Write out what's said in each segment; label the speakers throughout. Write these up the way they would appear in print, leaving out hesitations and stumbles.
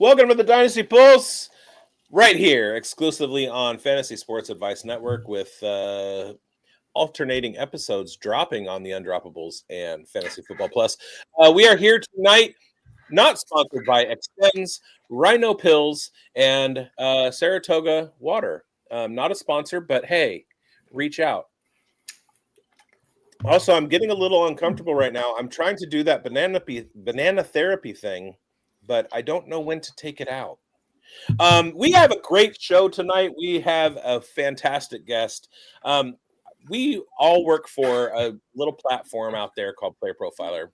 Speaker 1: Welcome to the Dynasty Pulse, right here, exclusively on Fantasy Sports Advice Network, with alternating episodes dropping on the Undroppables and Fantasy Football Plus. We are here tonight, not sponsored by Extends, Rhino Pills, and Saratoga Water. Not a sponsor, but hey, reach out. Also, I'm getting a little uncomfortable right now. I'm trying to do that banana therapy thing, but I don't know when to take it out. We have a great show tonight. We have a fantastic guest. We all work for a little platform out there called Player Profiler,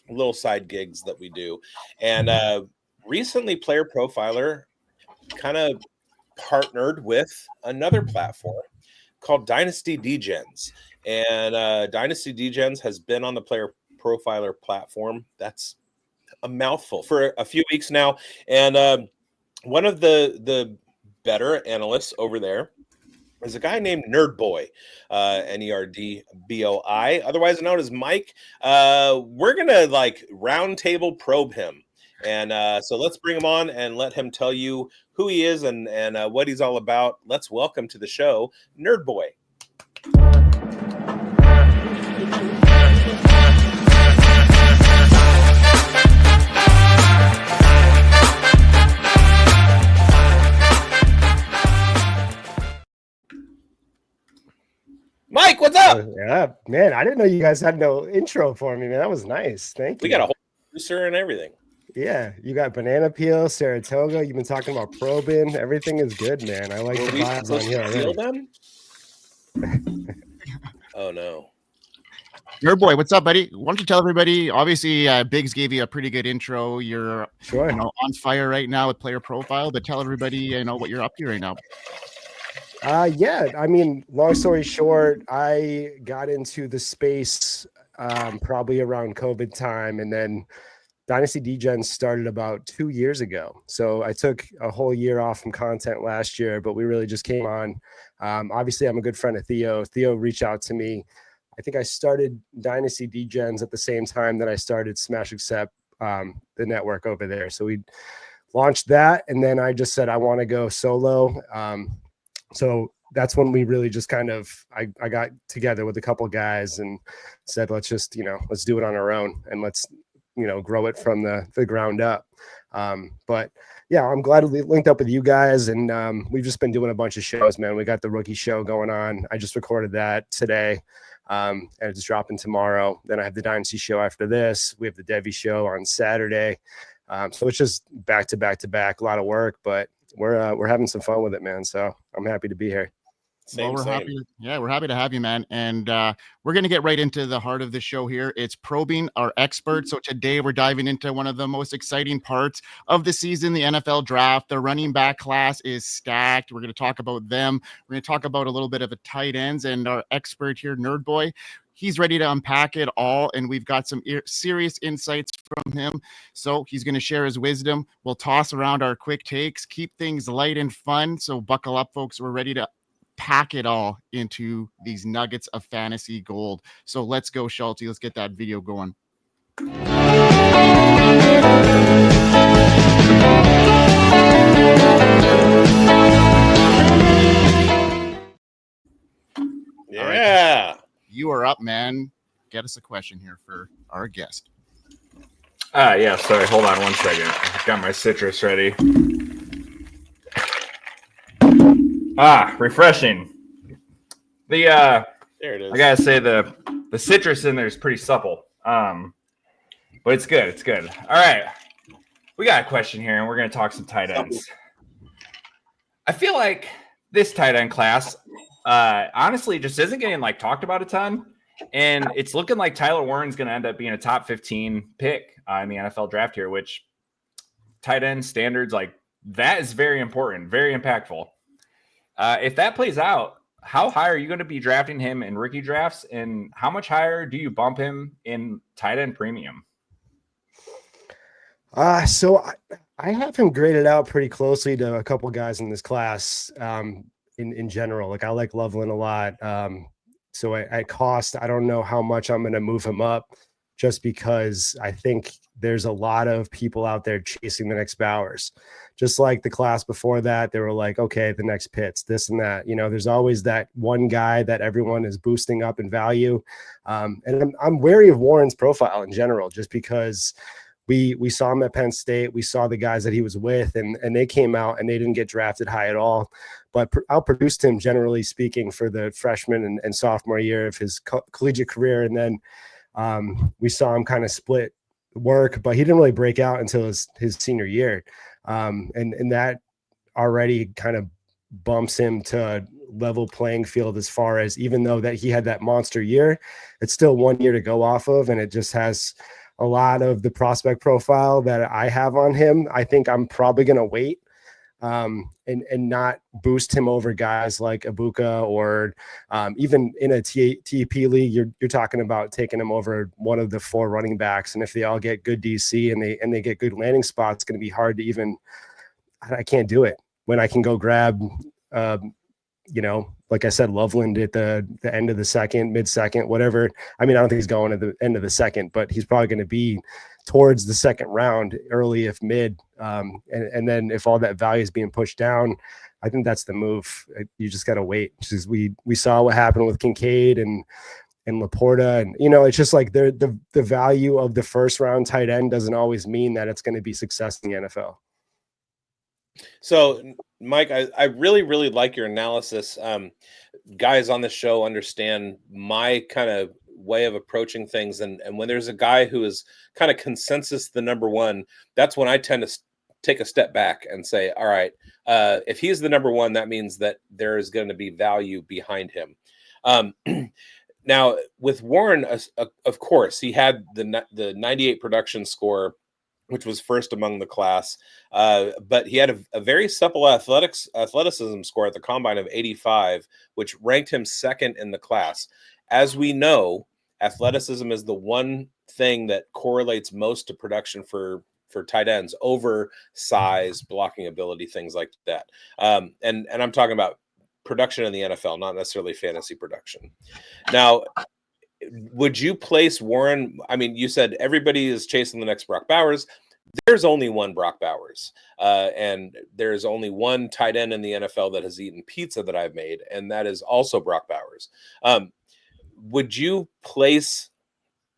Speaker 1: little side gigs that we do. And recently, Player Profiler kind of partnered with another platform called Dynasty Degens. And Dynasty Degens has been on the Player Profiler platform. That's a mouthful for a few weeks now. And one of the better analysts over there is a guy named NerdBoi, NerdBoi, otherwise known as Mike. We're going to round table probe him. And so let's bring him on and let him tell you who he is and what he's all about. Let's welcome to the show, NerdBoi. Mike, what's up?
Speaker 2: Yeah, man, I didn't know you guys had no intro for me, man. That was nice. Thank you.
Speaker 1: We got a whole producer and everything.
Speaker 2: Yeah, you got banana peel, Saratoga. You've been talking about probing. Everything is good, man. I like the vibes on here already.
Speaker 1: Oh, no.
Speaker 3: NerdBoi, what's up, buddy? Why don't you tell everybody? Obviously, Biggs gave you a pretty good intro. You're on fire right now with Player Profile, but tell everybody what you're up to right now.
Speaker 2: Yeah, I mean, long story short, I got into the space probably around COVID time, and then Dynasty Degens started about 2 years ago. So I took a whole year off from content last year, but we really just came on. Obviously, I'm a good friend of Theo. Theo reached out to me. I think I started Dynasty Degens at the same time that I started Smash Accept, the network over there. So we launched that, and then I just said I want to go solo. So that's when we really just kind of, I got together with a couple of guys and said, let's just, let's do it on our own and let's, grow it from the ground up. But yeah, I'm glad we linked up with you guys, and we've just been doing a bunch of shows, man. We got the rookie show going on. I just recorded that today, and it's dropping tomorrow. Then I have the Dynasty show after this. We have the Devi show on Saturday. So it's just back to back to back, a lot of work, but we're having some fun with it, man. So I'm happy to be here.
Speaker 3: We're happy to have you, man. And we're going to get right into the heart of the show here. It's probing our experts. So today we're diving into one of the most exciting parts of the season, the NFL draft. The running back class is stacked. We're going to talk about them. We're going to talk about a little bit of a tight ends, and our expert here, NerdBoi, he's ready to unpack it all, and we've got some serious insights from him. So he's going to share his wisdom. We'll toss around our quick takes, keep things light and fun. So buckle up, folks. We're ready to pack it all into these nuggets of fantasy gold. So let's go, Schulte. Let's get that video going.
Speaker 1: Yeah.
Speaker 3: Right. You are up, man. Get us a question here for our guest.
Speaker 4: Yeah, sorry. Hold on one second. I've got my citrus ready. Refreshing. There it is. I gotta say the citrus in there is pretty supple. But it's good. It's good. All right. We got a question here, and we're gonna talk some tight ends. I feel like this tight end class, honestly, just isn't getting talked about a ton. And it's looking like Tyler Warren's going to end up being a top 15 pick in the NFL draft here, which tight end standards, that is very important, very impactful. If that plays out, how high are you going to be drafting him in rookie drafts, and how much higher do you bump him in tight end premium?
Speaker 2: So I have him graded out pretty closely to a couple guys in this class. In general, like I like Loveland a lot. So at cost, I don't know how much I'm going to move him up, just because I think there's a lot of people out there chasing the next Bowers. Just like the class before that, they were like, okay, the next Pitts, this and that. You know, there's always that one guy that everyone is boosting up in value. And I'm wary of Warren's profile in general, just because we saw him at Penn State. We saw the guys that he was with, and they came out and they didn't get drafted high at all, but outproduced him, generally speaking, for the freshman and sophomore year of his collegiate career. And then we saw him kind of split work, but he didn't really break out until his senior year. And that already kind of bumps him to level playing field, as far as, even though that he had that monster year, it's still 1 year to go off of, and it just has a lot of the prospect profile that I have on him. I think I'm probably going to wait and not boost him over guys like Ibuka, or even in a TEP league, you're talking about taking him over one of the 4 running backs. And if they all get good DC and they get good landing spots, it's going to be hard to even, I can't do it when I can go grab, like I said, Loveland at the end of the second, mid-second, whatever. I mean, I don't think he's going at the end of the second, but he's probably going to be towards the second round, early if mid. And then if all that value is being pushed down, I think that's the move. You just got to wait. Just, we saw what happened with Kincaid and Laporta, and it's just like the value of the first round tight end doesn't always mean that it's going to be success in the NFL.
Speaker 1: So, Mike, I really, really like your analysis. Guys on the show understand my kind of way of approaching things. And when there's a guy who is kind of consensus the number one, that's when I tend to take a step back and say, all right, if he's the number one, that means that there is going to be value behind him. Now, with Warren, of course, he had the 98 production score, which was first among the class. But he had a very supple athleticism score at the combine of 85, which ranked him second in the class. As we know, athleticism is the one thing that correlates most to production for tight ends over size, blocking ability, things like that. And I'm talking about production in the NFL, not necessarily fantasy production. Now, would you place Warren? I mean, you said everybody is chasing the next Brock Bowers. There's only one Brock Bowers, and there's only one tight end in the NFL that has eaten pizza that I've made, and that is also Brock Bowers. Would you place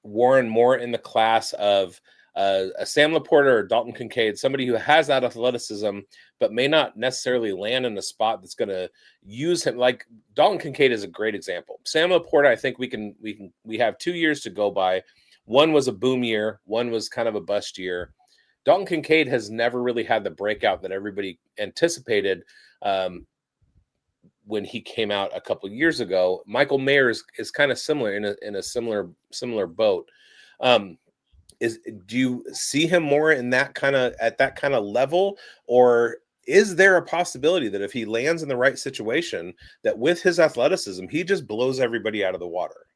Speaker 1: Warren more in the class of a Sam Laporta or Dalton Kincaid, somebody who has that athleticism but may not necessarily land in a spot that's going to use him? Like Dalton Kincaid is a great example. Sam Laporta, I think we have 2 years to go by. One was a boom year, one was kind of a bust year. Dalton Kincaid has never really had the breakout that everybody anticipated when he came out a couple years ago. Michael Mayer is kind of similar in a similar boat. Do you see him more in that kind of level, or is there a possibility that if he lands in the right situation, that with his athleticism, he just blows everybody out of the water?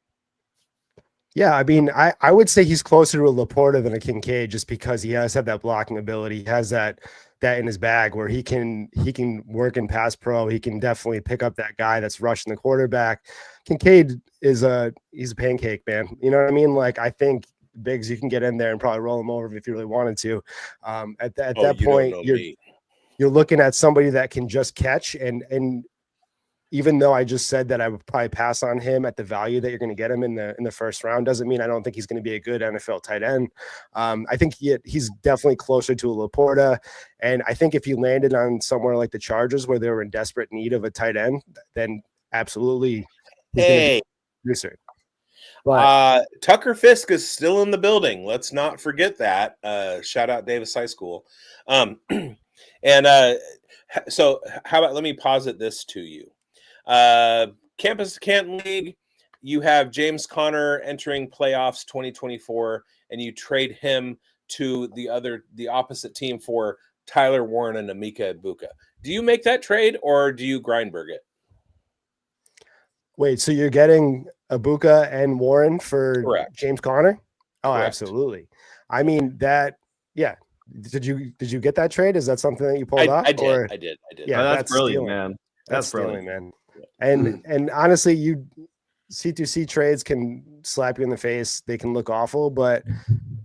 Speaker 2: Yeah, I mean, I would say he's closer to a Laporta than a Kincaid, just because he has had that blocking ability. He has that in his bag where he can work in pass pro. He can definitely pick up that guy that's rushing the quarterback. Kincaid he's a pancake, man. You know what I mean? Like, I think Biggs, you can get in there and probably roll him over if you really wanted to. At that point, you're looking at somebody that can just catch, and even though I just said that I would probably pass on him at the value that you're going to get him in the first round, doesn't mean I don't think he's going to be a good NFL tight end. I think he's definitely closer to a Laporta. And I think if he landed on somewhere like the Chargers, where they were in desperate need of a tight end, then absolutely he's going to be a producer.
Speaker 1: But Tucker Fisk is still in the building. Let's not forget that. Shout out Davis High School. So how about, let me posit this to you. Campus to Canton League, you have James Conner entering playoffs 2024, and you trade him to the opposite team for Tyler Warren and Emeka Egbuka. Do you make that trade or do you Grindberg it?
Speaker 2: Wait, so you're getting Egbuka and Warren for
Speaker 1: Correct.
Speaker 2: James Conner? Oh,
Speaker 1: Correct.
Speaker 2: Absolutely. I mean that. Yeah. Did you get that trade? Is that something that you pulled off?
Speaker 1: I did.
Speaker 2: Yeah,
Speaker 5: that's brilliant,
Speaker 2: stealing.
Speaker 5: man.
Speaker 2: That's
Speaker 5: brilliant,
Speaker 2: stealing, man. And honestly, you C2C trades can slap you in the face. They can look awful, but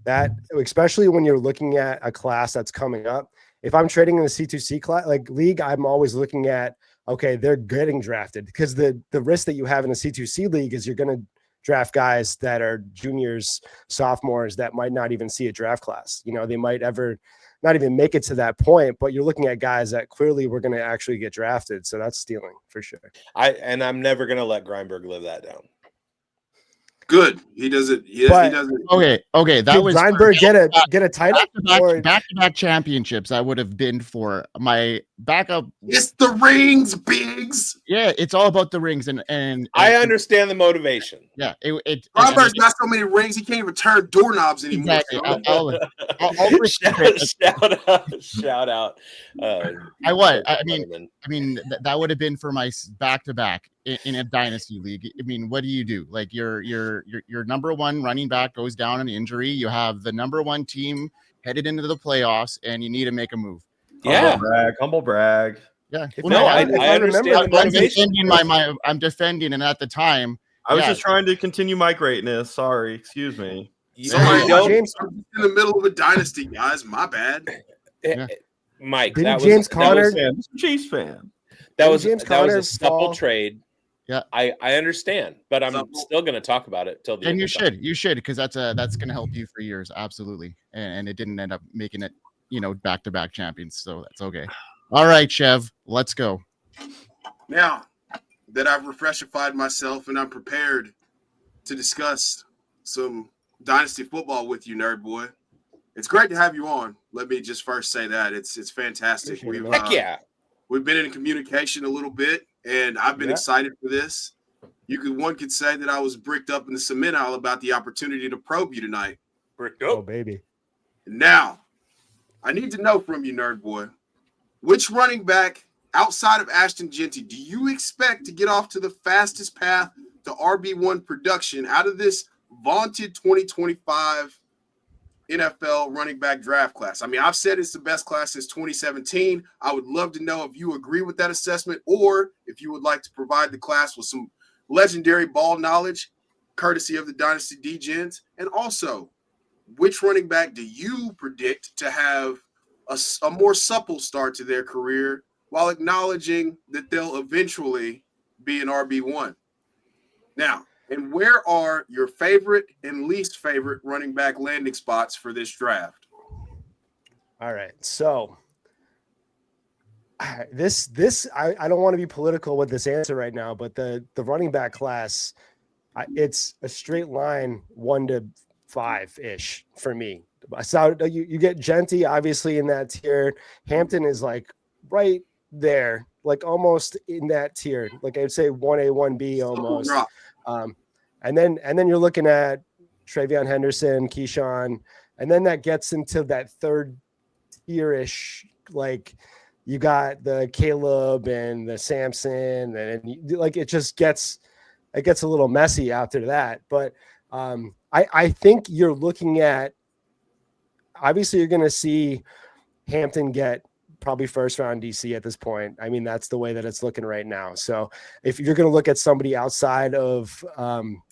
Speaker 2: that, especially when you're looking at a class that's coming up. If I'm trading in the C2C class, like league, I'm always looking at, okay, they're getting drafted, because the risk that you have in a C2C league is you're going to draft guys that are juniors, sophomores that might not even see a draft class. You know, they might ever not even make it to that point, but you're looking at guys that clearly were going to actually get drafted. So that's stealing for sure.
Speaker 1: I'm never going to let Grindberg live that down.
Speaker 6: Good. He does it. He does it.
Speaker 3: Okay. That was
Speaker 2: Grindberg get a title
Speaker 3: back-to-back championships. I would have been for my backup.
Speaker 6: It's the rings, Biggs.
Speaker 3: Yeah, it's all about the rings, and
Speaker 1: I understand the motivation.
Speaker 3: Yeah,
Speaker 6: Grindberg's got so many rings he can't even turn doorknobs anymore.
Speaker 3: Exactly.
Speaker 1: Shout out.
Speaker 3: I mean, that would have been for my back-to-back in a dynasty league. I mean, what do you do? Like your number one running back goes down in injury. You have the number one team headed into the playoffs, and you need to make a move.
Speaker 1: Yeah,
Speaker 5: humble brag.
Speaker 3: Yeah.
Speaker 1: Well, I understand.
Speaker 3: I'm defending, and at the time,
Speaker 5: I was just trying to continue my greatness. Sorry, excuse me.
Speaker 6: James in the middle of a dynasty, guys. My bad.
Speaker 3: Yeah.
Speaker 1: Mike,
Speaker 2: James Conner,
Speaker 5: Chiefs fan.
Speaker 1: That was a supple trade.
Speaker 3: Yeah,
Speaker 1: I understand, but I'm still going to talk about it till the end.
Speaker 3: And you should, because that's going to help you for years, absolutely. And it didn't end up making it, back-to-back champions, so that's okay. All right, Chev, let's go.
Speaker 6: Now that I've refreshified myself and I'm prepared to discuss some dynasty football with you, NerdBoi, it's great to have you on. Let me just first say that it's fantastic. We've been in communication a little bit, and I've been excited for this. One could say that I was bricked up in the cement aisle about the opportunity to probe you tonight.
Speaker 1: Bricked up.
Speaker 2: Oh, baby.
Speaker 6: Now, I need to know from you, NerdBoi, which running back outside of Ashton Jeanty do you expect to get off to the fastest path to RB1 production out of this vaunted 2025 NFL running back draft class? I mean, I've said it's the best class since 2017. I would love to know if you agree with that assessment, or if you would like to provide the class with some legendary ball knowledge, courtesy of the Dynasty Degens. And also, which running back do you predict to have a more supple start to their career, while acknowledging that they'll eventually be an RB1? Now, and where are your favorite and least favorite running back landing spots for this draft?
Speaker 2: All right. So this I don't want to be political with this answer right now, but the running back class, it's a straight line 1 to 5-ish for me. So you get Jeanty obviously in that tier. Hampton is like right there, like almost in that tier. Like I'd say 1A, 1B almost. And then you're looking at Travion Henderson, Keyshawn, and then that gets into that third tier-ish. Like you got the Caleb and the Samson, and like it gets a little messy after that. But I think you're looking at, obviously you're going to see Hampton get probably first round DC at this point. I mean, that's the way that it's looking right now. So if you're going to look at somebody outside of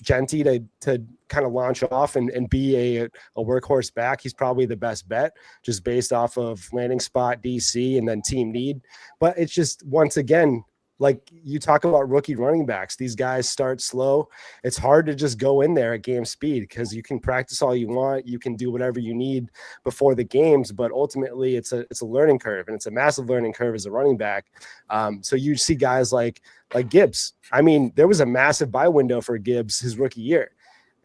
Speaker 2: Jeanty to kind of launch off and be a workhorse back, he's probably the best bet just based off of landing spot, DC, and then team need. But it's just, once again, like you talk about rookie running backs, these guys start slow. It's hard to just go in there at game speed, because you can practice all you want. You can do whatever you need before the games, but ultimately it's a learning curve, and it's a massive learning curve as a running back. So you see guys like Gibbs. I mean, there was a massive buy window for Gibbs his rookie year.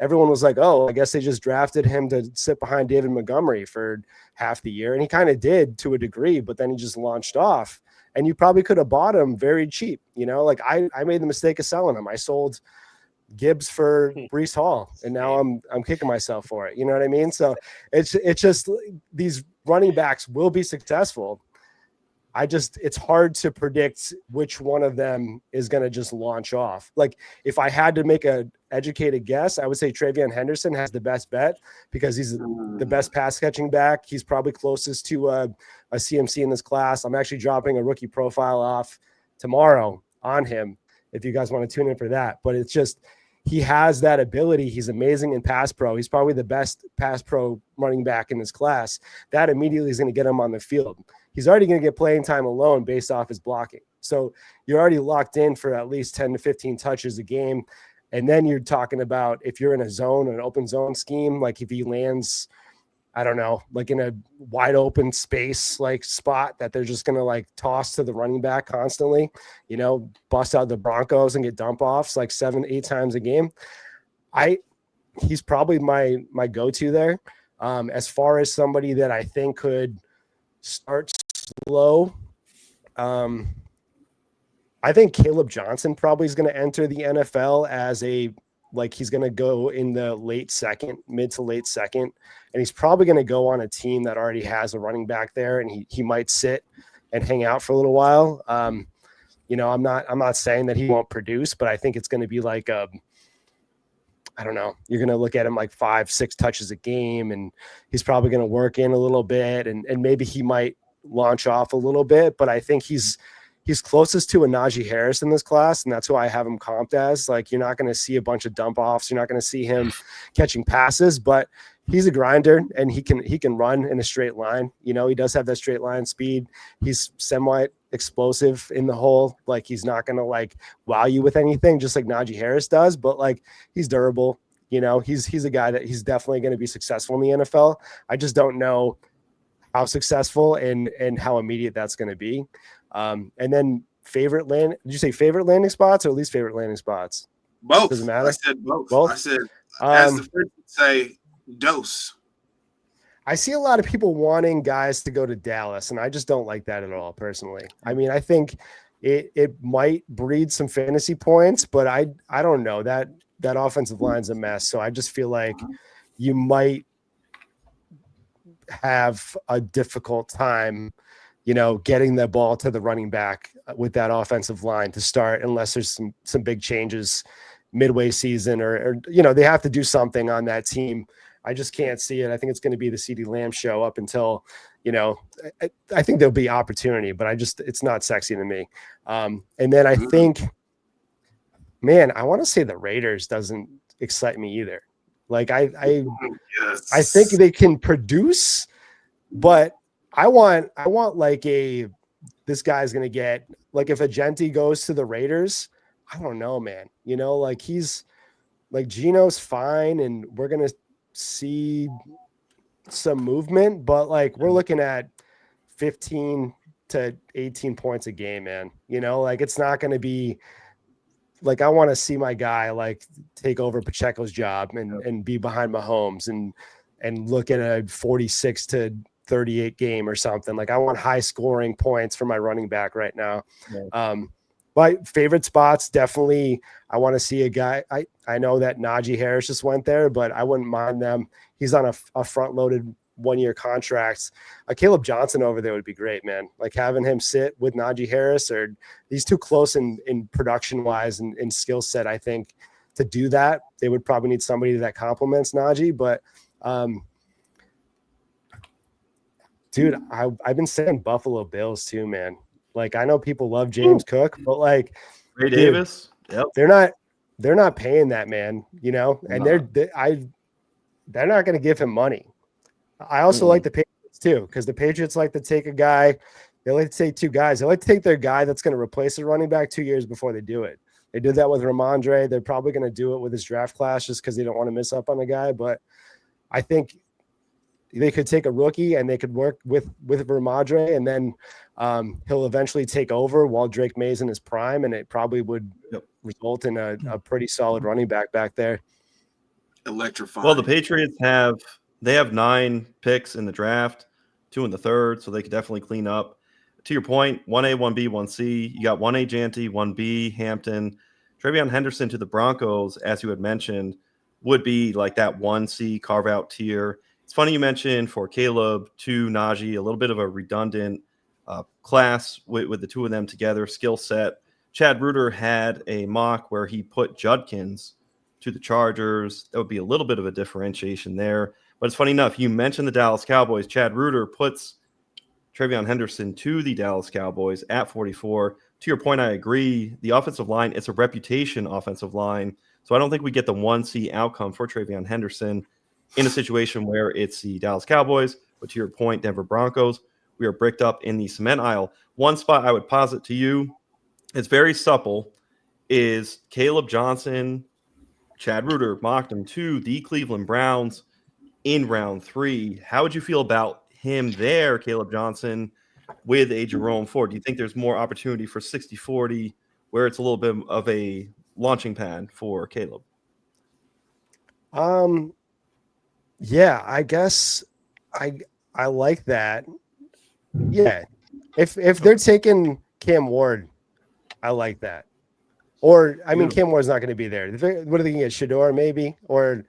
Speaker 2: Everyone was like, oh, I guess they just drafted him to sit behind David Montgomery for half the year. And he kind of did to a degree, but then he just launched off. And you probably could have bought him very cheap. Like I made the mistake of selling him. I sold Gibbs for Breece Hall, and now I'm kicking myself for it. You know what I mean? So it's just these running backs will be successful. It's hard to predict which one of them is going to just launch off. Like if I had to make a educated guess, I would say Travion Henderson has the best bet because he's the best pass catching back. He's probably closest to a CMC in this class. I'm actually dropping a rookie profile off tomorrow on him if you guys want to tune in for that. But it's just, he has that ability. He's amazing in pass pro. He's probably the best pass pro running back in this class. That immediately is going to get him on the field. He's already going to get playing time alone based off his blocking. So you're already locked in for at least 10 to 15 touches a game. And then you're talking about if you're in a zone, an open zone scheme, like if he lands, I don't know, like in a wide open space, like spot that they're just going to like toss to the running back constantly, you know, bust out the Broncos and get dump offs like 7-8 times a game. He's probably my go-to there. As far as somebody that I think could start slow, I think Caleb Johnson probably is going to enter the NFL as he's going to go in the mid to late second. And he's probably going to go on a team that already has a running back there. And he might sit and hang out for a little while. You know, I'm not saying that he won't produce, but I think it's going to be like, I don't know, you're going to look at him like 5-6 touches a game, and he's probably going to work in a little bit and maybe he might launch off a little bit, but I think he's closest to a Najee Harris in this class, and that's who I have him comped as. Like, you're not going to see a bunch of dump offs. You're not going to see him catching passes, but he's a grinder and he can run in a straight line. You know, he does have that straight line speed. He's semi explosive in the hole. Like, he's not going to like wow you with anything, just like Najee Harris does, but like he's durable. You know, he's a guy that he's definitely going to be successful in the NFL. I just don't know how successful and how immediate that's going to be. And then did you say favorite landing spots or least favorite landing spots?
Speaker 6: Both.
Speaker 2: Doesn't matter.
Speaker 6: I said both. I said, as the French would say, dose.
Speaker 2: I see a lot of people wanting guys to go to Dallas, and I just don't like that at all, personally. I mean, I think it might breed some fantasy points, but I don't know. That offensive line's a mess, so I just feel like you might have a difficult time, you know, getting the ball to the running back with that offensive line to start, unless there's some big changes midway season or, you know, they have to do something on that team. I just can't see it. I think it's going to be the CeeDee Lamb show up until, you know, I think there'll be opportunity, but it's not sexy to me. And then I think, man, I want to say the Raiders doesn't excite me either. Like I think they can produce, but I want like this guy's going to get, like, if a Jeanty goes to the Raiders, I don't know, man, you know, like he's like Geno's fine and we're going to see some movement, but like we're looking at 15 to 18 points a game, man. You know, like it's not going to be like, I want to see my guy like take over Pacheco's job and be behind Mahomes and look at a 46 to 38 game or something. Like I want high scoring points for my running back right now. Yeah. My favorite spots, definitely, I want to see a guy. I know that Najee Harris just went there, but I wouldn't mind them. He's on a front-loaded one-year contract. Caleb Johnson over there would be great, man. Like having him sit with Najee Harris, or he's too close in production-wise and in skill set, I think, to do that. They would probably need somebody that complements Najee, but dude, I've been saying Buffalo Bills too, man. Like I know people love James Cook, but like
Speaker 5: Ray Davis,
Speaker 2: yep, they're not paying that man, you know, and they're not going to give him money. I also like the Patriots too, because the Patriots like to take a guy. They like to take two guys. They like to take their guy that's going to replace a running back 2 years before they do it. They did that with Ramondre. They're probably going to do it with his draft class just because they don't want to miss up on the guy. But I think they could take a rookie and they could work with Ramondre, and then he'll eventually take over while Drake May's in his prime, and it probably would result in a pretty solid running back there.
Speaker 6: Electrifying.
Speaker 5: Well, the Patriots have 9 picks in the draft, 2 in the third, so they could definitely clean up. To your point, 1A, 1B, 1C. You got 1A Jeanty, 1B Hampton, TreVeyon Henderson to the Broncos, as you had mentioned, would be like that 1C carve out tier. It's funny you mentioned for Caleb to Najee, a little bit of a redundant class with the two of them together, skill set. Chad Reuter had a mock where he put Judkins to the Chargers. That would be a little bit of a differentiation there. But it's funny enough, you mentioned the Dallas Cowboys. Chad Reuter puts TreVeyon Henderson to the Dallas Cowboys at 44. To your point, I agree. The offensive line, it's a reputation offensive line. So I don't think we get the 1C outcome for TreVeyon Henderson in a situation where it's the Dallas Cowboys. But to your point, Denver Broncos, we are bricked up in the cement aisle. One spot I would posit to you, it's very supple, is Caleb Johnson. Chad Reuter mocked him to the Cleveland Browns in round 3. How would you feel about him there, Caleb Johnson, with a Jerome Ford? Do you think there's more opportunity for 60-40 where it's a little bit of a launching pad for Caleb?
Speaker 2: Yeah, I guess I like that. Yeah. If they're taking Cam Ward, I like that. Or I mean, Cam Ward's not going to be there. What are they going to get? Shador maybe? Or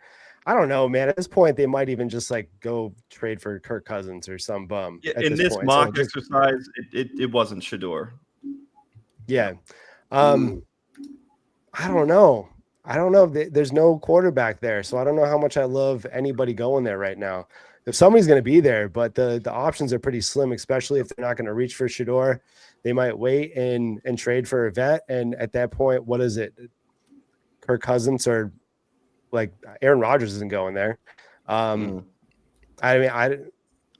Speaker 2: I don't know, man. At this point, they might even just like go trade for Kirk Cousins or some bum.
Speaker 5: Yeah, in this mock exercise, it wasn't Shador.
Speaker 2: Yeah. I don't know. There's no quarterback there, so I don't know how much I love anybody going there right now. If somebody's going to be there, but the options are pretty slim, especially if they're not going to reach for Shador. They might wait and trade for a vet, and at that point, what is it? Kirk Cousins or like Aaron Rodgers isn't going there. I mean, I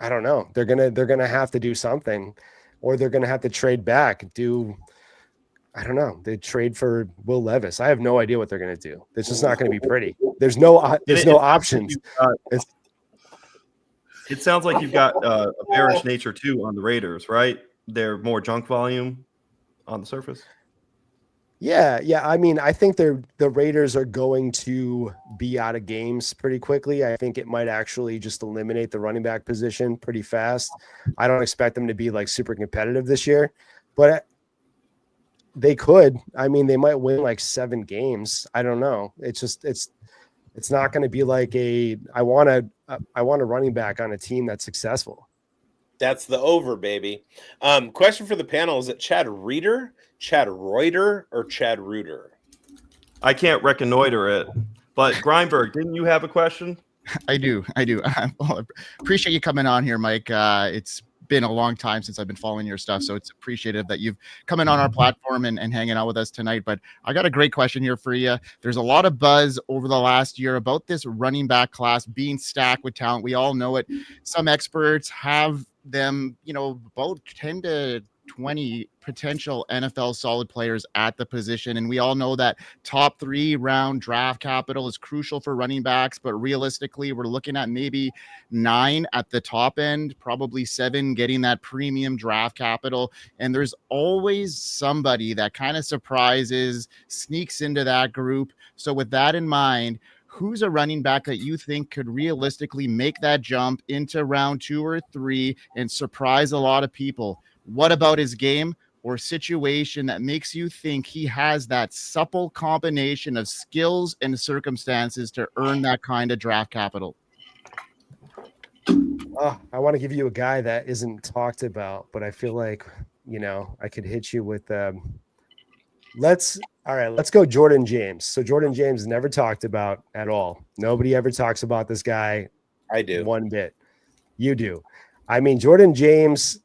Speaker 2: don't know. They're gonna have to do something, or they're gonna have to trade back. I don't know. They trade for Will Levis. I have no idea what they're going to do. It's just not going to be pretty. There's no options.
Speaker 5: It sounds like you've got a bearish nature too on the Raiders, right? They're more junk volume on the surface.
Speaker 2: Yeah. I mean, I think the Raiders are going to be out of games pretty quickly. I think it might actually just eliminate the running back position pretty fast. I don't expect them to be like super competitive this year, but they could. I mean, they might win like 7 games. I don't know. It's just it's not going to be like I want a running back on a team that's successful.
Speaker 1: That's the over, baby. Question for the panel: is it Chad Reuter, Chad Reuter, or Chad Reuter?
Speaker 5: I can't reconnoiter it, but Greinberg, didn't you have a question?
Speaker 3: I do. Well, appreciate you coming on here, Mike. It's been a long time since I've been following your stuff, so it's appreciative that you've come in on our platform and hanging out with us tonight. But I got a great question here for you. There's a lot of buzz over the last year about this running back class being stacked with talent. We all know it. Some experts have them, about 10 to 20 potential NFL solid players at the position. And we all know that top 3 round draft capital is crucial for running backs, but realistically, we're looking at maybe 9 at the top end, probably 7 getting that premium draft capital. And there's always somebody that kind of surprises, sneaks into that group. So with that in mind, who's a running back that you think could realistically make that jump into round 2 or 3 and surprise a lot of people? What about his game or situation that makes you think he has that supple combination of skills and circumstances to earn that kind of draft capital?
Speaker 2: I want to give you a guy that isn't talked about, but I feel like, I could hit you with let's go Jordan James. So Jordan James is never talked about at all. Nobody ever talks about this guy.
Speaker 1: I do.
Speaker 2: One bit. You do. I mean, Jordan James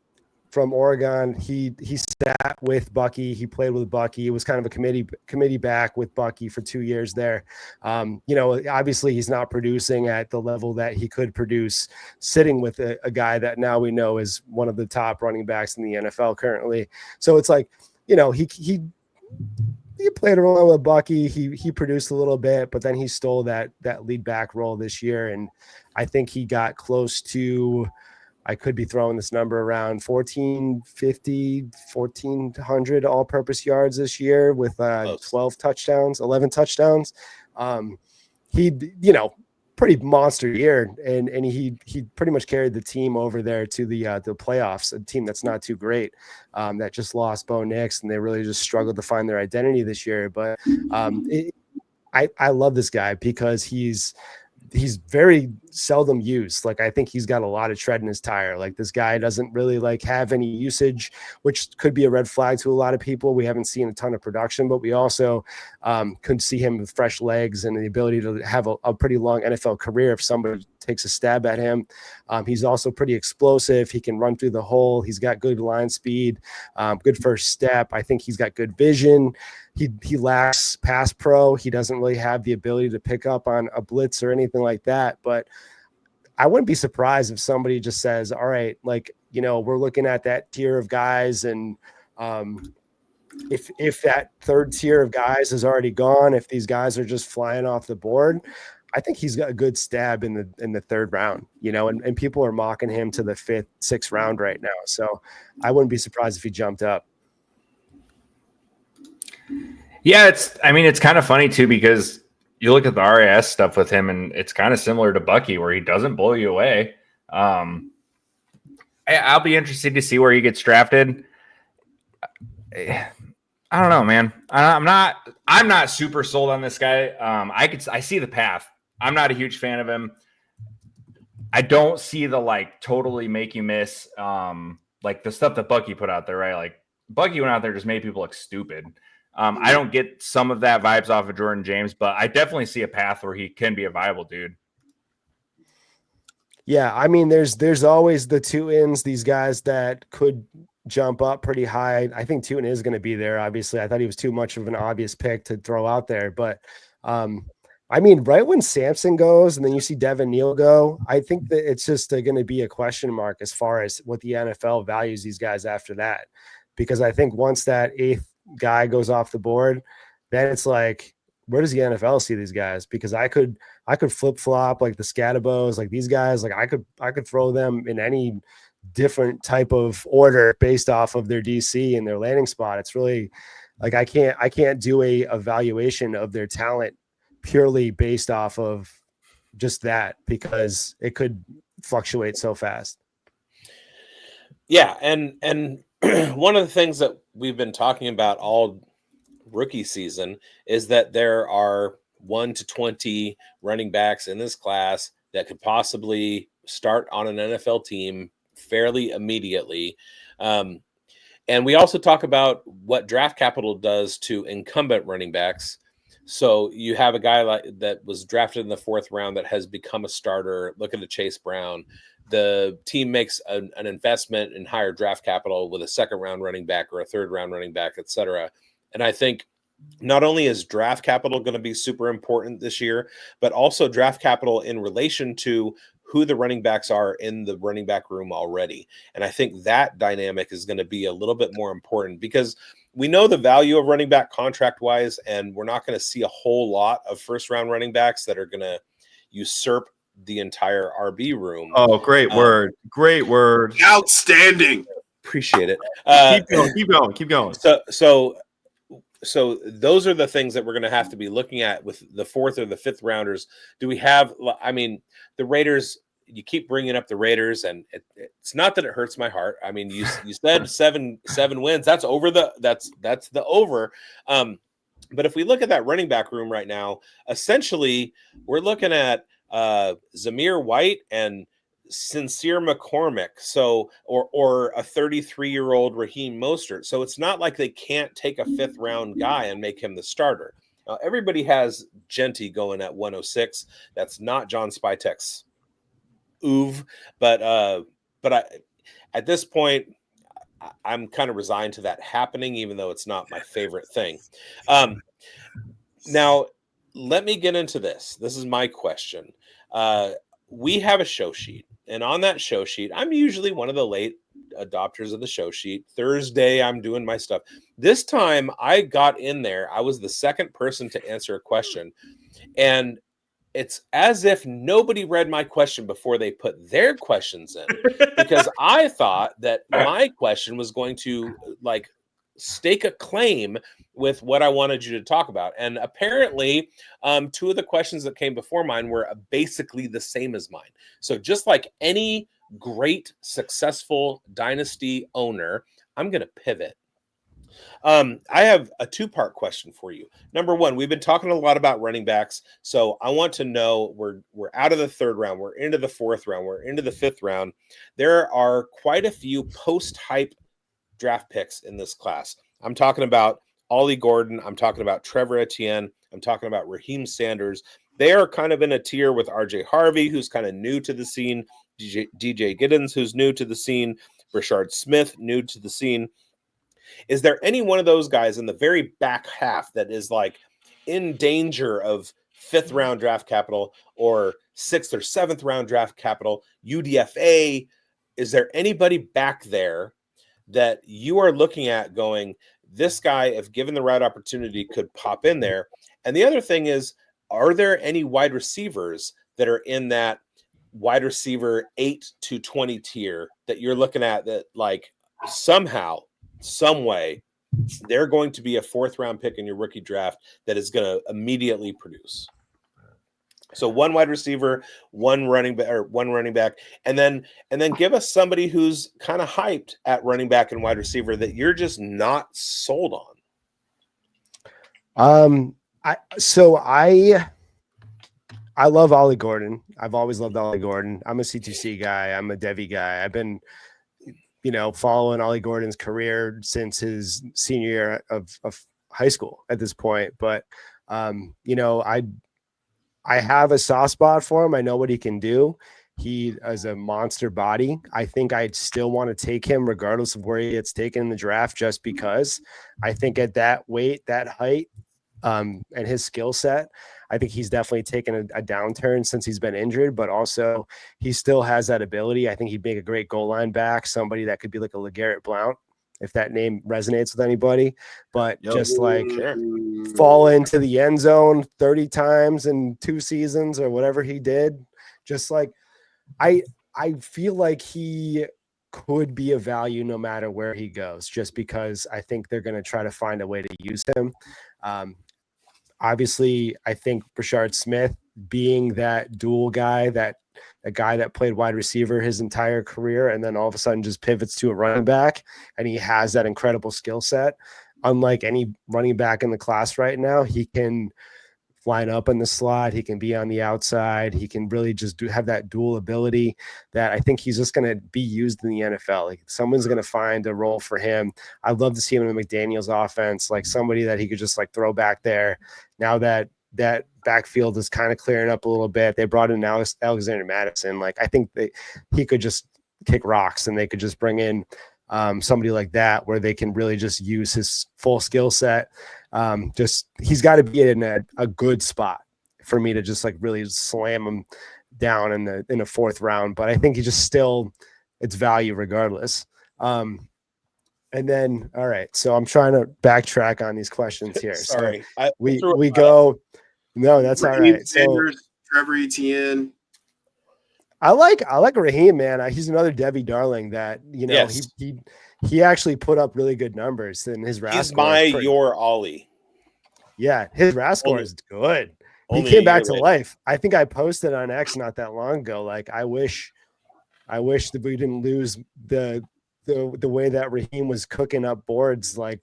Speaker 2: from Oregon, he sat with Bucky. He played with Bucky. He was kind of a committee back with Bucky for 2 years there. Obviously he's not producing at the level that he could produce sitting with a guy that now we know is one of the top running backs in the NFL currently. So it's like, he played around with Bucky. He produced a little bit, but then he stole that lead back role this year. And I think he got close to, I could be throwing this number around 1,400 all-purpose yards this year with 11 touchdowns. He, pretty monster year, and he pretty much carried the team over there to the playoffs, a team that's not too great, that just lost Bo Nix, and they really just struggled to find their identity this year. But I love this guy because he's very seldom used. Like, I think he's got a lot of tread in his tire. Like, this guy doesn't really like have any usage, which could be a red flag to a lot of people. We haven't seen a ton of production, but we also could see him with fresh legs and the ability to have a pretty long NFL career if somebody takes a stab at him. He's also pretty explosive. He can run through the hole. He's got good line speed, good first step. I think he's got good vision. He lacks pass pro. He doesn't really have the ability to pick up on a blitz or anything like that. But I wouldn't be surprised if somebody just says, all right, like, we're looking at that tier of guys. And if that third tier of guys is already gone, if these guys are just flying off the board, I think he's got a good stab in the third round, and people are mocking him to the 5th, 6th round right now. So I wouldn't be surprised if he jumped up.
Speaker 4: Yeah, it's kind of funny too, because you look at the RAS stuff with him, and it's kind of similar to Bucky, where he doesn't blow you away. I'll be interested to see where he gets drafted. I don't know, man. I'm not super sold on this guy. I see the path. I'm not a huge fan of him. I don't see the totally make you miss like the stuff that Bucky put out there, right? Like, Bucky went out there, just made people look stupid. I don't get some of that vibes off of Jordan James, but I definitely see a path where he can be a viable dude.
Speaker 2: Yeah, I mean, there's always the two-ins, these guys that could jump up pretty high. I think Tune is going to be there. Obviously, I thought he was too much of an obvious pick to throw out there, but I mean, right when Sampson goes and then you see Devin Neal go, I think that it's just going to be a question mark as far as what the NFL values these guys after that. Because I think once that 8th guy goes off the board, then it's like, where does the NFL see these guys? Because I could flip flop like the Scattabos, like these guys, like I could throw them in any different type of order based off of their DC and their landing spot. It's really like I can't do a evaluation of their talent purely based off of just that, because it could fluctuate so fast.
Speaker 1: Yeah, and one of the things that we've been talking about all rookie season is that there are 1 to 20 running backs in this class that could possibly start on an NFL team fairly immediately. And we also talk about what draft capital does to incumbent running backs. So you have a guy like that was drafted in the 4th round that has become a starter. Look at the Chase Brown. The team makes an investment in higher draft capital with a 2nd round running back or a 3rd round running back, et cetera. And I think not only is draft capital going to be super important this year, but also draft capital in relation to who the running backs are in the running back room already. And I think that dynamic is going to be a little bit more important, because we know the value of running back contract wise, and we're not going to see a whole lot of 1st round running backs that are going to usurp the entire RB room.
Speaker 5: Oh, great word. Great word.
Speaker 6: Outstanding.
Speaker 1: Appreciate it.
Speaker 5: Keep going.
Speaker 1: So those are the things that we're going to have to be looking at with the 4th or the 5th rounders. Do we have, I mean, the Raiders, you keep bringing up the Raiders, and it's not that it hurts my heart. I mean, you said seven wins. That's over that's the over. But if we look at that running back room right now, essentially we're looking at Zamir White and Sincere McCormick, so or a 33-year-old Raheem Mostert. So it's not like they can't take a 5th round guy and make him the starter. Now everybody has Jeanty going at 106. That's not John Spytek's but at this point I'm kind of resigned to that happening, even though it's not my favorite thing. Now let me get into this. This is my question. We have a show sheet, and on that show sheet, I'm usually one of the late adopters of the show sheet. Thursday, I'm doing my stuff. This time I got in there. I was the 2nd person to answer a question, and it's as if nobody read my question before they put their questions in, because I thought that my question was going to stake a claim with what I wanted you to talk about. And apparently, two of the questions that came before mine were basically the same as mine. So just like any great, successful dynasty owner, I'm going to pivot. I have a two-part question for you. Number one, we've been talking a lot about running backs. So I want to know, we're out of the third round. We're into the fourth round. We're into the fifth round. There are quite a few post-hype draft picks in this class. I'm talking about Ollie Gordon. I'm talking about Trevor Etienne. I'm talking about Raheem Sanders. They are kind of in a tier with RJ Harvey, who's kind of new to the scene, DJ Giddens, who's new to the scene, Brashard Smith, new to the scene. Is there any one of those guys in the very back half that is like in danger of fifth round draft capital or sixth or seventh round draft capital, UDFA? Is there anybody back there that you are looking at going, this guy, if given the right opportunity, could pop in there? And the other thing is, are there any wide receivers that are in that wide receiver 8 to 20 tier that you're looking at that like somehow, some way, they're going to be a fourth round pick in your rookie draft that is going to immediately produce? So one wide receiver, one running back, and then give us somebody who's kind of hyped at running back and wide receiver that you're just not sold on.
Speaker 2: I love Ollie Gordon. I've always loved Ollie Gordon. I'm a C2C guy. I'm a Devi guy. I've been, following Ollie Gordon's career since his senior year of high school at this point. But, I have a soft spot for him. I know what he can do. He has a monster body. I think I'd still want to take him regardless of where he gets taken in the draft, just because I think at that weight, that height, and his skill set, I think he's definitely taken a downturn since he's been injured, but also he still has that ability. I think he'd make a great goal line back, somebody that could be like a LeGarrette Blount, if that name resonates with anybody, but just like fall into the end zone 30 times in 2 seasons or whatever he did. Just like, I feel like he could be a value no matter where he goes, just because I think they're going to try to find a way to use him. Obviously, I think Brashard Smith being that dual guy, a guy that played wide receiver his entire career and then all of a sudden just pivots to a running back, and he has that incredible skill set. Unlike any running back in the class right now, he can line up in the slot. He can be on the outside. He can really just have that dual ability that I think he's just going to be used in the NFL. Like, someone's going to find a role for him. I'd love to see him in McDaniel's offense, like somebody that he could just like throw back there. Now that backfield is kind of clearing up a little bit, they brought in Alexander Madison. Like, I think he could just kick rocks, and they could just bring in somebody like that where they can really just use his full skill set. He's got to be in a good spot for me to just like really slam him down in the fourth round. But I think he just still, it's value regardless. And then, all right, so I'm trying to backtrack on these questions here.
Speaker 1: Sorry,
Speaker 2: so we go. No, that's all right.
Speaker 6: Sanders, so Trevor Etienne.
Speaker 2: I like Raheem, man. He's another Debbie Darling that, yes. He actually put up really good numbers in his RAS score.
Speaker 1: He's your Ollie.
Speaker 2: Yeah, his RAS score is good. He came back to life. I think I posted on X not that long ago. Like, I wish that we didn't lose the way that Raheem was cooking up boards, like,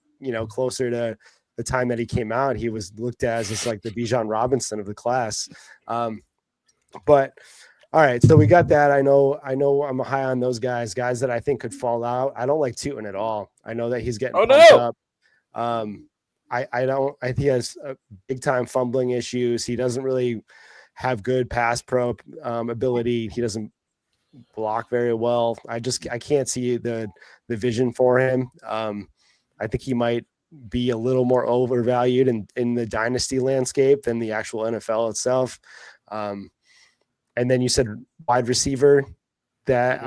Speaker 2: closer to the time that he came out. He was looked at as just like the Bijan Robinson of the class. But all right, so we got that. I know I'm high on those guys that I think could fall out. I don't like Tootin at all. I know that he's getting pumped up. I think he has big time fumbling issues. He doesn't really have good pass pro ability. He doesn't block very well. I can't see the vision for him. I think he might be a little more overvalued in the dynasty landscape than the actual NFL itself. And then you said wide receiver that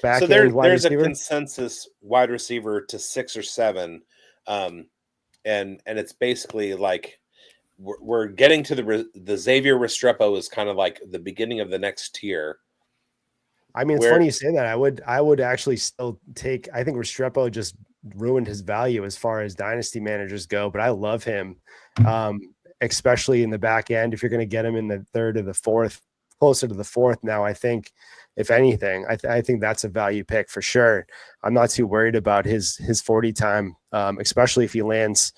Speaker 1: so there's a consensus wide receiver to 6 or 7. And it's basically like we're getting to the Xavier Restrepo is kind of like the beginning of the next tier.
Speaker 2: I mean, it's funny you say that. I would actually still take. I think Restrepo just ruined his value as far as dynasty managers go, but I love him, especially in the back end. If you're going to get him in the third or the fourth, closer to the fourth now, I think, if anything, I think that's a value pick for sure. I'm not too worried about his 40 time, especially if he lands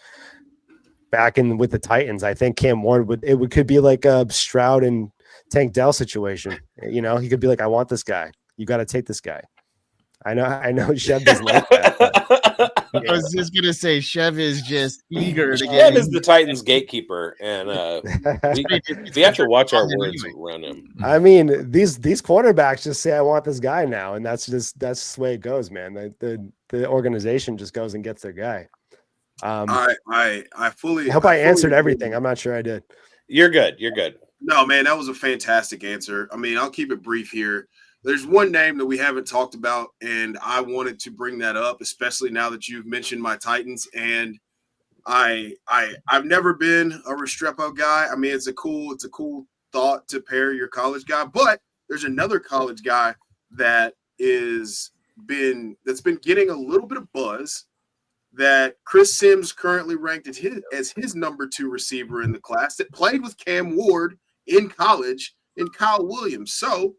Speaker 2: back in with the Titans. I think Cam Ward could be like a Stroud and Tank Dell situation. You know, he could be like, I want this guy. You got to take this guy. I know Chev doesn't like that.
Speaker 3: I was just gonna say Chev is just eager to get.
Speaker 1: Chev is the Titans gatekeeper, and we have to watch our words around him.
Speaker 2: I mean, these quarterbacks just say, I want this guy now, and that's the way it goes, man. The organization just goes and gets their guy.
Speaker 6: I
Speaker 2: hope I answered everything. I'm not sure I did.
Speaker 1: You're good. You're good.
Speaker 6: No, man, that was a fantastic answer. I mean, I'll keep it brief here. There's one name that we haven't talked about, and I wanted to bring that up, especially now that you've mentioned my Titans. And I've never been a Restrepo guy. I mean, it's a cool thought to pair your college guy, but there's another college guy that's been getting a little bit of buzz, that Chris Sims currently ranked as his number 2 receiver in the class, that played with Cam Ward in college, and Kyle Williams. So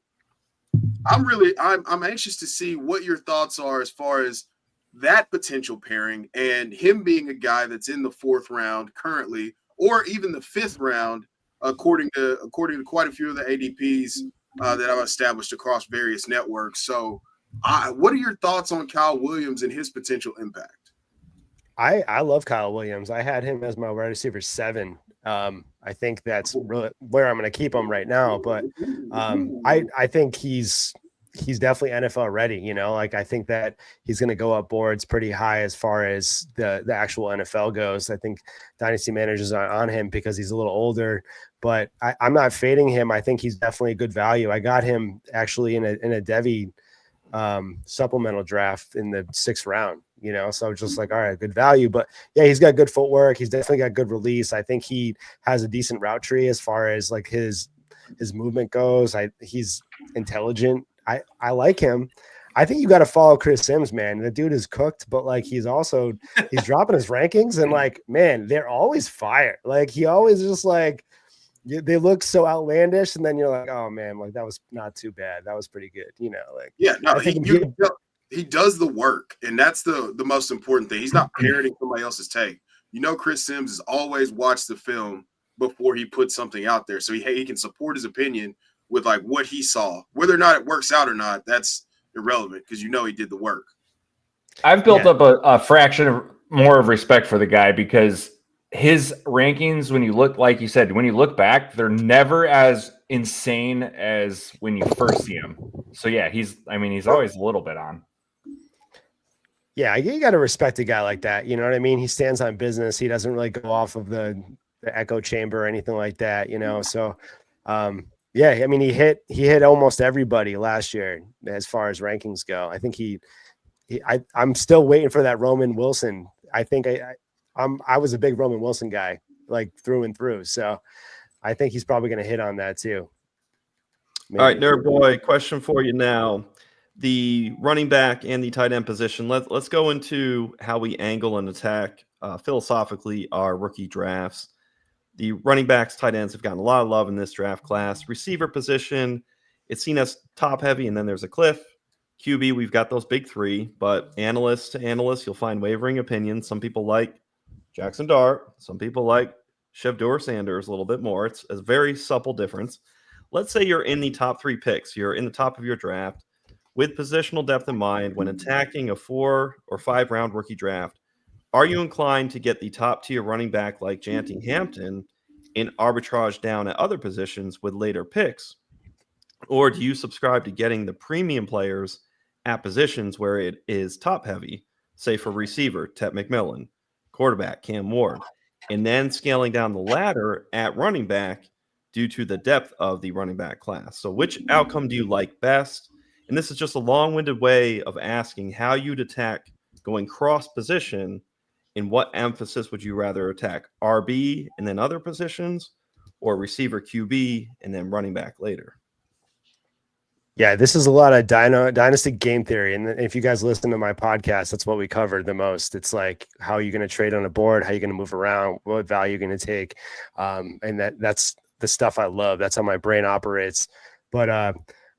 Speaker 6: I'm anxious to see what your thoughts are as far as that potential pairing, and him being a guy that's in the 4th round currently, or even the 5th round, according to quite a few of the ADPs that I've established across various networks. So what are your thoughts on Kyle Williams and his potential impact?
Speaker 2: I love Kyle Williams. I had him as my wide receiver 7. I think that's really where I'm going to keep him right now. But I think he's definitely NFL ready. You know, like I think that he's going to go up boards pretty high as far as the actual NFL goes. I think dynasty managers are on him because he's a little older, but I'm not fading him. I think he's definitely a good value. I got him actually in a Devi supplemental draft in the 6th round. You know, so just like, all right, good value. But yeah, he's got good footwork. He's definitely got good release. I think he has a decent route tree as far as like his movement goes. He's intelligent. I like him. I think you got to follow Chris Sims, man. The dude is cooked, but like he's dropping his rankings, and like, man, they're always fire. Like he always just like, they look so outlandish, and then you're like, oh man, like that was not too bad. That was pretty good. You know, like
Speaker 6: yeah, no, he does the work, and that's the most important thing. He's not parroting somebody else's take. You know, Chris Sims has always watched the film before he puts something out there, so he can support his opinion with like what he saw. Whether or not it works out or not, that's irrelevant because you know he did the work.
Speaker 4: I've built up a fraction of more of respect for the guy because his rankings, when you look, like you said, when you look back, they're never as insane as when you first see him. So yeah, he's always a little bit on.
Speaker 2: Yeah, you got to respect a guy like that. You know what I mean? He stands on business. He doesn't really go off of the echo chamber or anything like that, you know? So, yeah, I mean, he hit almost everybody last year as far as rankings go. I think I'm still waiting for that Roman Wilson. I think I was a big Roman Wilson guy, like through and through. So I think he's probably going to hit on that too.
Speaker 5: Maybe. All right, NerdBoi, question for you now. The running back and the tight end position. Let's go into how we angle and attack philosophically our rookie drafts. The running backs, tight ends have gotten a lot of love in this draft class. Receiver position, it's seen as top heavy, and then there's a cliff. QB, we've got those big 3, but analyst to analyst, you'll find wavering opinions. Some people like Jackson Dart. Some people like Shevdor Sanders a little bit more. It's a very supple difference. Let's say you're in the top 3 picks. You're in the top of your draft. With positional depth in mind, when attacking a 4 or 5 round rookie draft, are you inclined to get the top tier running back like Jeanty Hampton and arbitrage down at other positions with later picks? Or do you subscribe to getting the premium players at positions where it is top heavy, say for receiver, Tet McMillan, quarterback, Cam Ward, and then scaling down the ladder at running back due to the depth of the running back class? So which outcome do you like best? And this is just a long-winded way of asking how you'd attack going cross-position, and what emphasis would you rather attack, RB and then other positions, or receiver QB and then running back later?
Speaker 2: Yeah, this is a lot of dynasty game theory. And if you guys listen to my podcast, that's what we covered the most. It's like, how are you going to trade on a board? How are you going to move around? What value you're going to take? And that's the stuff I love. That's how my brain operates. But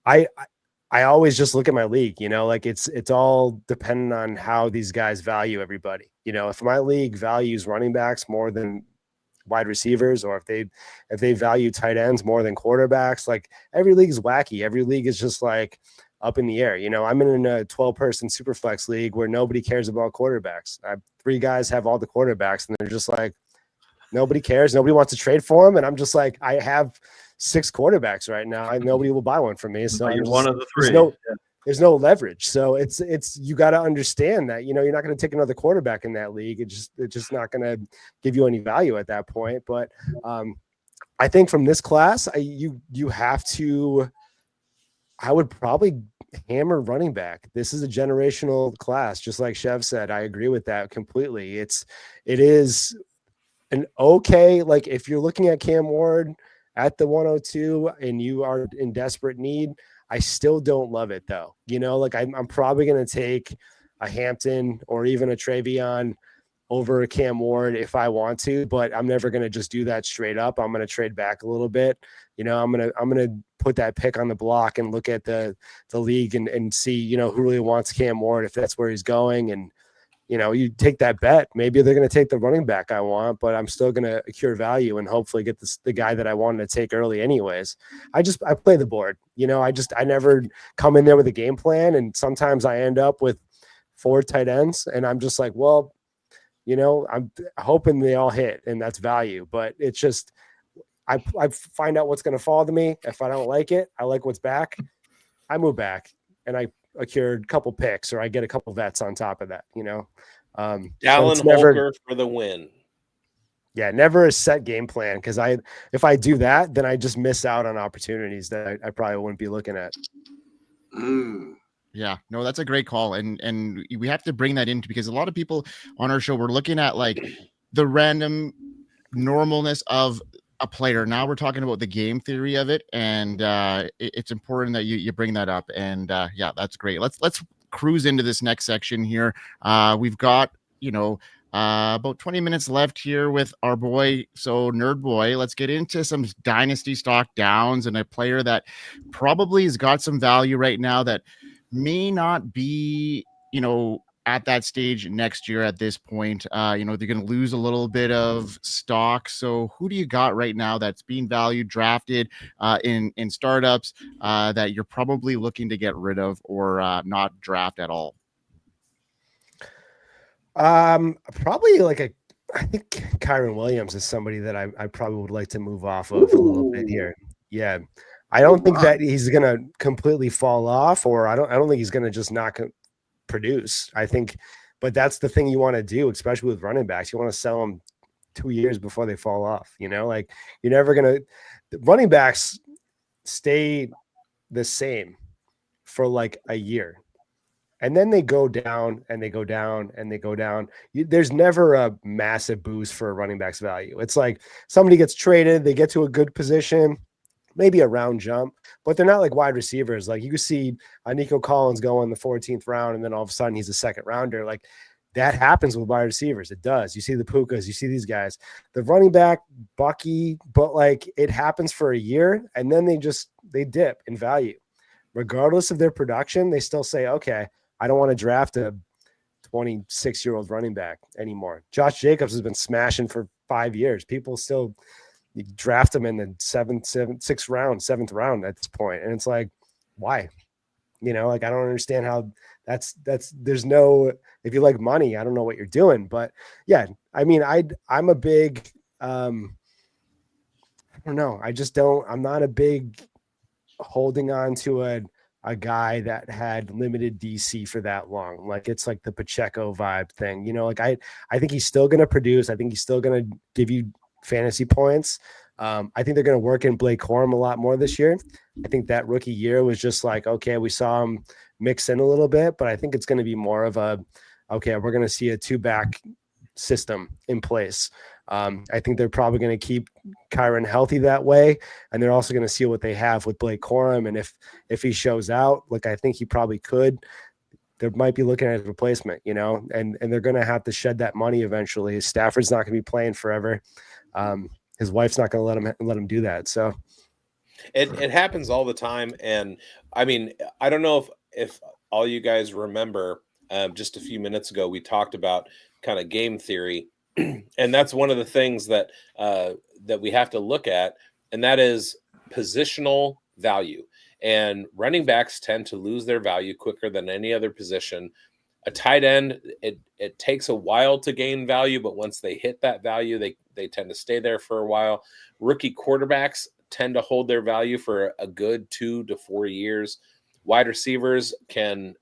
Speaker 2: I always just look at my league, like it's all dependent on how these guys value everybody. If my league values running backs more than wide receivers, or if they value tight ends more than quarterbacks, like every league is wacky. Every league is just like up in the air. I'm in a 12-person super flex league where nobody cares about quarterbacks. 3 guys have all the quarterbacks and they're just like, nobody cares. Nobody wants to trade for them. And I'm just like, I have 6 quarterbacks right now. Nobody will buy one from me. So
Speaker 5: you're one of the 3.
Speaker 2: There's no leverage. So it's you got to understand that, you're not going to take another quarterback in that league. It's just not going to give you any value at that point. But I think from this class, you have to, I would probably hammer running back. This is a generational class, just like Chev said. I agree with that completely. It is an okay, like if you're looking at Cam Ward at the 102 and you are in desperate need, I still don't love it though. Like I'm probably going to take a Hampton or even a Travion over a Cam Ward if I want to, but I'm never going to just do that straight up. I'm going to trade back a little bit. I'm going to put that pick on the block and look at the league and see, who really wants Cam Ward, if that's where he's going. And, you take that bet. Maybe they're going to take the running back I want, but I'm still going to accrue value and hopefully get the guy that I wanted to take early anyways. I play the board. I never come in there with a game plan. And sometimes I end up with 4 tight ends and I'm just like, well, I'm hoping they all hit and that's value, but it's just, I find out what's going to fall to me. If I don't like it, I like what's back, I move back and I accrue a couple picks or I get a couple vets on top of that,
Speaker 1: Dallin Holker for the win.
Speaker 2: Yeah, never a set game plan, because if I do that, then I just miss out on opportunities that I probably wouldn't be looking at.
Speaker 3: Yeah, no, that's a great call. And we have to bring that into, because a lot of people on our show, we're looking at like the random normalness of a player. Now we're talking about the game theory of it. And it's important that you bring that up. And yeah, that's great. Let's cruise into this next section here. We've got, about 20 minutes left here with our boy. So NerdBoi, let's get into some dynasty stock downs and a player that probably has got some value right now that may not be, at that stage next year at this point. They're going to lose a little bit of stock. So who do you got right now that's being valued, drafted in startups that you're probably looking to get rid of or not draft at all?
Speaker 2: Probably I think Kyron Williams is somebody that I probably would like to move off of a little bit here. Yeah. I don't think that he's going to completely fall off, or I don't think he's going to just not produce. I think, but that's the thing you want to do, especially with running backs. You want to sell them 2 years before they fall off. You're never going to, running backs stay the same for like a year. And then they go down and they go down and they go down. There's never a massive boost for a running back's value. It's like somebody gets traded, they get to a good position, maybe a round jump, but they're not like wide receivers. Like you can see Nico Collins go in the 14th round and then all of a sudden he's a second rounder. Like that happens with wide receivers. It does. You see the Pukas, you see these guys, the running back, Bucky, but like it happens for a year and then they dip in value. Regardless of their production, they still say, okay, I don't want to draft a 26-year-old running back anymore. Josh Jacobs has been smashing for 5 years. People still draft him in the seventh round at this point. And it's like, why? I don't understand how that's there's no, if you like money, I don't know what you're doing. But yeah, I mean, I'm a big, I don't know. I'm not a big holding on to a guy that had limited DC for that long. Like it's like the Pacheco vibe thing, I think he's still going to produce. I think he's still going to give you fantasy points. I think they're going to work in Blake Corum a lot more this year. I think that rookie year was just like, okay, we saw him mix in a little bit, but I think it's going to be more of okay, we're going to see a 2-back system in place. I think they're probably going to keep Kyron healthy that way, and they're also going to see what they have with Blake Corum. And if he shows out, like I think he probably could, they might be looking at a replacement, and they're going to have to shed that money eventually. Stafford's not going to be playing forever. His wife's not going to let him do that. So
Speaker 1: it happens all the time. And I mean, I don't know if all you guys remember, just a few minutes ago, we talked about kind of game theory. And that's one of the things that we have to look at, and that is positional value. And running backs tend to lose their value quicker than any other position. A tight end, it takes a while to gain value, but once they hit that value, they tend to stay there for a while. Rookie quarterbacks tend to hold their value for a good 2 to 4 years. Wide receivers can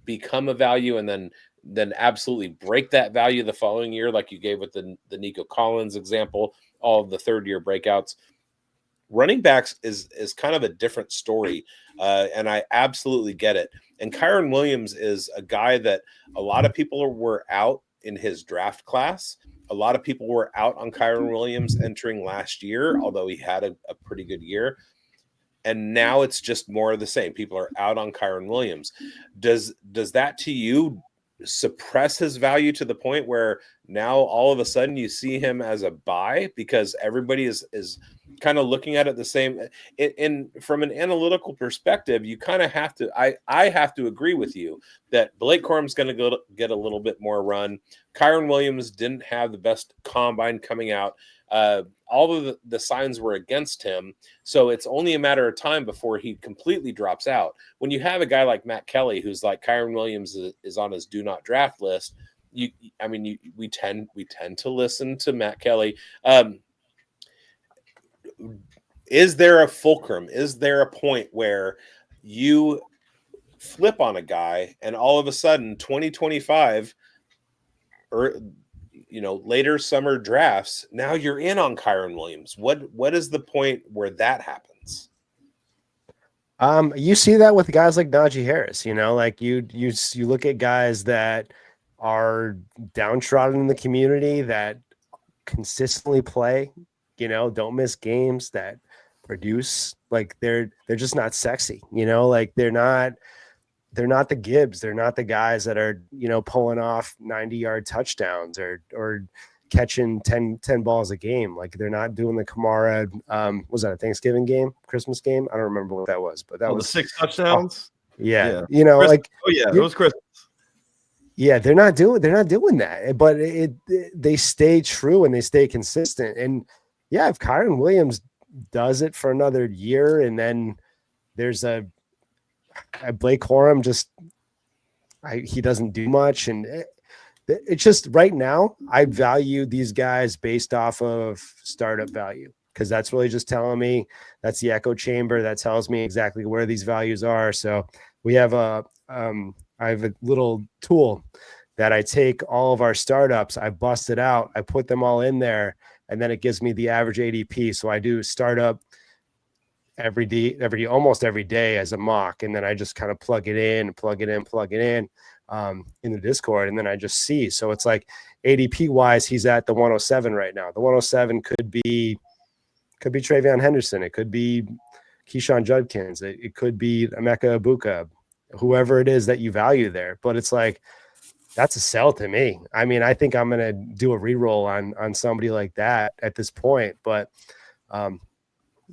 Speaker 1: become a value and then absolutely break that value the following year, like you gave with the Nico Collins example, all of the third-year breakouts. Running backs is kind of a different story, and I absolutely get it. And Kyron Williams is a guy that a lot of people were out in his draft class. A lot of people were out on Kyron Williams entering last year, although he had a pretty good year. And now it's just more of the same. People are out on Kyron Williams. Does that to you suppress his value to the point where now all of a sudden you see him as a buy because everybody is kind of looking at it the same? From an analytical perspective, you kind of have to, I have to agree with you that Blake Corum's going to get a little bit more run. Kyron Williams didn't have the best combine coming out. All of the signs were against him. So it's only a matter of time before he completely drops out. When you have a guy like Matt Kelly, who's like Kyron Williams is on his do not draft list, we tend to listen to Matt Kelly. Is there a fulcrum? Is there a point where you flip on a guy and all of a sudden 2025 or later summer drafts, now you're in on Kyron Williams? What is the point where that happens?
Speaker 2: You see that with guys like Najee Harris, like you look at guys that are downtrodden in the community that consistently play, don't miss games, that produce, like they're just not sexy, like they're not the Gibbs. They're not the guys that are, pulling off 90-yard touchdowns or catching 10 balls a game. Like they're not doing the Kamara. Was that a Thanksgiving game, Christmas game? I don't remember what that was, but that was
Speaker 5: the 6 touchdowns.
Speaker 2: Yeah.
Speaker 5: Christmas. It was Christmas.
Speaker 2: Yeah. They're not doing that, but they stay true and they stay consistent. And yeah, if Kyron Williams does it for another year and then there's a Blake Corum, he doesn't do much, and it's just right now I value these guys based off of startup value because that's really just telling me, that's the echo chamber that tells me exactly where these values are. So we have I have a little tool that I take all of our startups, I bust it out, I put them all in there, and then it gives me the average ADP. So I do startup almost every day as a mock, and then I just kind of plug it in in the Discord, and then I just see. So it's like ADP wise, he's at the 107 right now. The 107 could be Travion Henderson, it could be Keyshawn Judkins, it could be Emeka Ibuka, whoever it is that you value there. But it's like, that's a sell to me. I mean, I think I'm gonna do a reroll on somebody like that at this point, but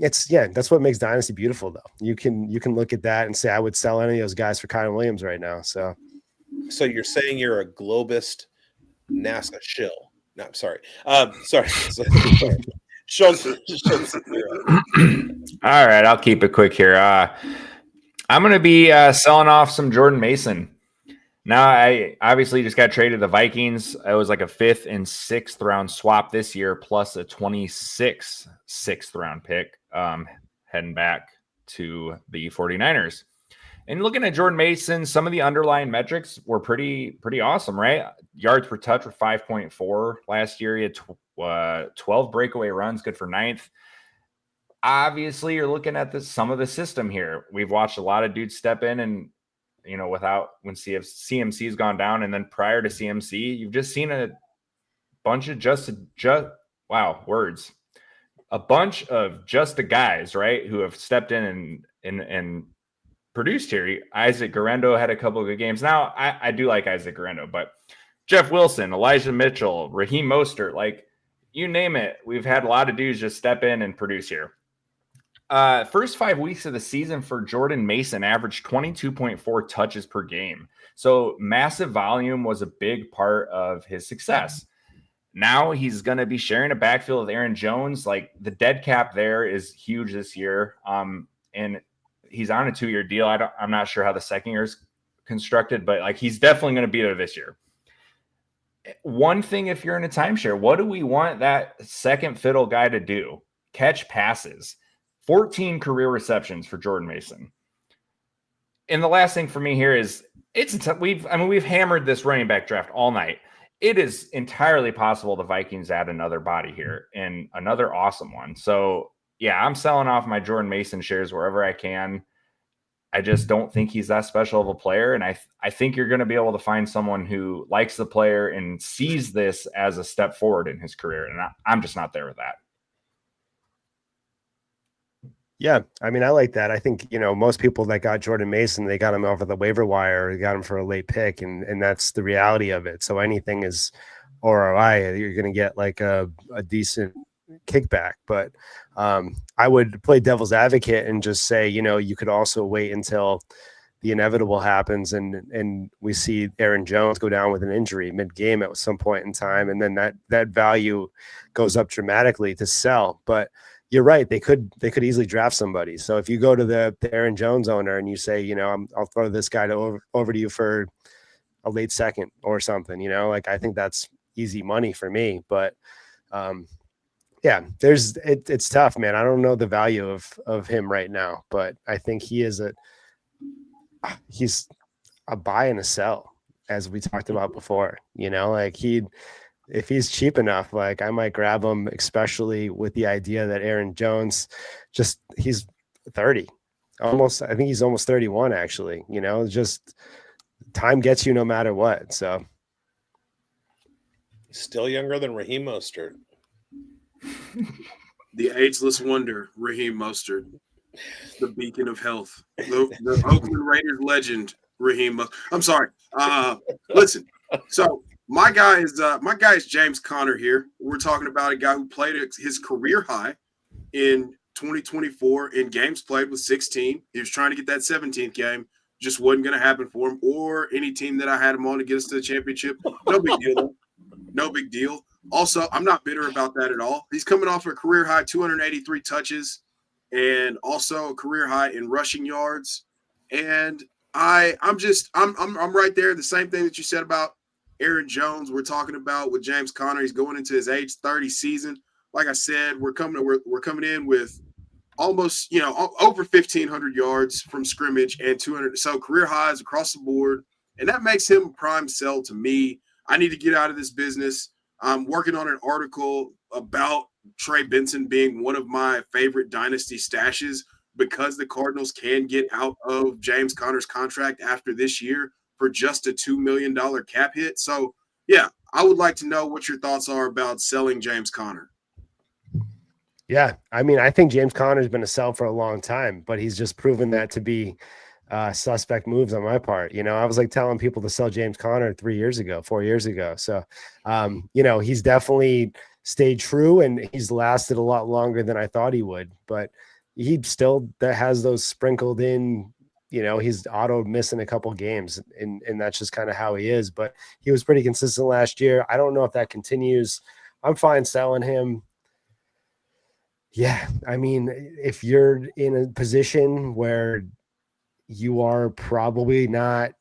Speaker 2: that's what makes Dynasty beautiful, though. You can look at that and say, I would sell any of those guys for Kyron Williams right now. So
Speaker 1: you're saying you're a globist NASA shill? No, I'm sorry. Sorry.
Speaker 4: All right, I'll keep it quick here. I'm going to be selling off some Jordan Mason. Now, I obviously just got traded to the Vikings. It was like a 5th and 6th round swap this year, plus a 26th 6th round pick heading back to the 49ers. And looking at Jordan Mason, some of the underlying metrics were pretty awesome, right? Yards per touch were 5.4 last year. He had 12 breakaway runs, good for 9th. Obviously, you're looking at some of the system here. We've watched a lot of dudes step in and, when CMC's gone down, and then prior to CMC, you've just seen bunch of a bunch of just the guys, right, who have stepped in and produced here. Isaac Guerrero had a couple of good games. Now, I do like Isaac Guerrero, but Jeff Wilson, Elijah Mitchell, Raheem Mostert, like you name it, we've had a lot of dudes just step in and produce here. First 5 weeks of the season for Jordan Mason averaged 22.4 touches per game. So massive volume was a big part of his success. Now he's going to be sharing a backfield with Aaron Jones. Like the dead cap there is huge this year. And he's on a 2-year deal. I'm not sure how the second year is constructed, but like he's definitely going to be there this year. One thing, if you're in a timeshare, what do we want that second fiddle guy to do? Catch passes. 14 career receptions for Jordan Mason. And the last thing for me here is we've hammered this running back draft all night. It is entirely possible the Vikings add another body here and another awesome one. So yeah, I'm selling off my Jordan Mason shares wherever I can. I just don't think he's that special of a player. And I think you're going to be able to find someone who likes the player and sees this as a step forward in his career. And I'm just not there with that.
Speaker 2: Yeah, I mean, I like that. I think, most people that got Jordan Mason, they got him over the waiver wire, they got him for a late pick, and that's the reality of it. So anything is ROI, you're going to get like a decent kickback. But I would play devil's advocate and just say, you could also wait until the inevitable happens and we see Aaron Jones go down with an injury mid-game at some point in time, and then that value goes up dramatically to sell. But you're right. They could easily draft somebody. So if you go to the Aaron Jones owner and you say, I'll throw this guy over to you for a late second or something, like I think that's easy money for me. But yeah, it's tough, man. I don't know the value of him right now, but I think he's a buy and a sell, as we talked about before. If he's cheap enough, like I might grab him, especially with the idea that Aaron Jones, he's 30, almost. I think he's almost 31, actually. Just time gets you no matter what. So
Speaker 1: still younger than Raheem Mostert.
Speaker 6: The ageless wonder, Raheem Mostert, the beacon of health, the Oakland Raiders legend, Raheem. I'm sorry. Listen, so. My guy is James Conner here. We're talking about a guy who played his career high in 2024 in games played with 16. He was trying to get that 17th game. Just wasn't going to happen for him or any team that I had him on to get us to the championship. No big deal, though. No big deal. Also, I'm not bitter about that at all. He's coming off a career high 283 touches and also a career high in rushing yards. And I'm right there. The same thing that you said about Aaron Jones, we're talking about with James Conner. He's going into his age 30 season. Like I said, we're coming in with almost, over 1,500 yards from scrimmage and 200. So career highs across the board. And that makes him a prime sell to me. I need to get out of this business. I'm working on an article about Trey Benson being one of my favorite dynasty stashes because the Cardinals can get out of James Conner's contract after this year for just a $2 million cap hit. So, yeah, I would like to know what your thoughts are about selling James Conner.
Speaker 2: Yeah, I mean, I think James Conner's been a sell for a long time, but he's just proven that to be suspect moves on my part. I was like telling people to sell James Conner 4 years ago. So, he's definitely stayed true and he's lasted a lot longer than I thought he would, but he still has those sprinkled in. He's auto missing a couple games and that's just kind of how he is, but he was pretty consistent last year. I don't know if that continues. I'm fine selling him. Yeah. I mean, if you're in a position where you are probably not,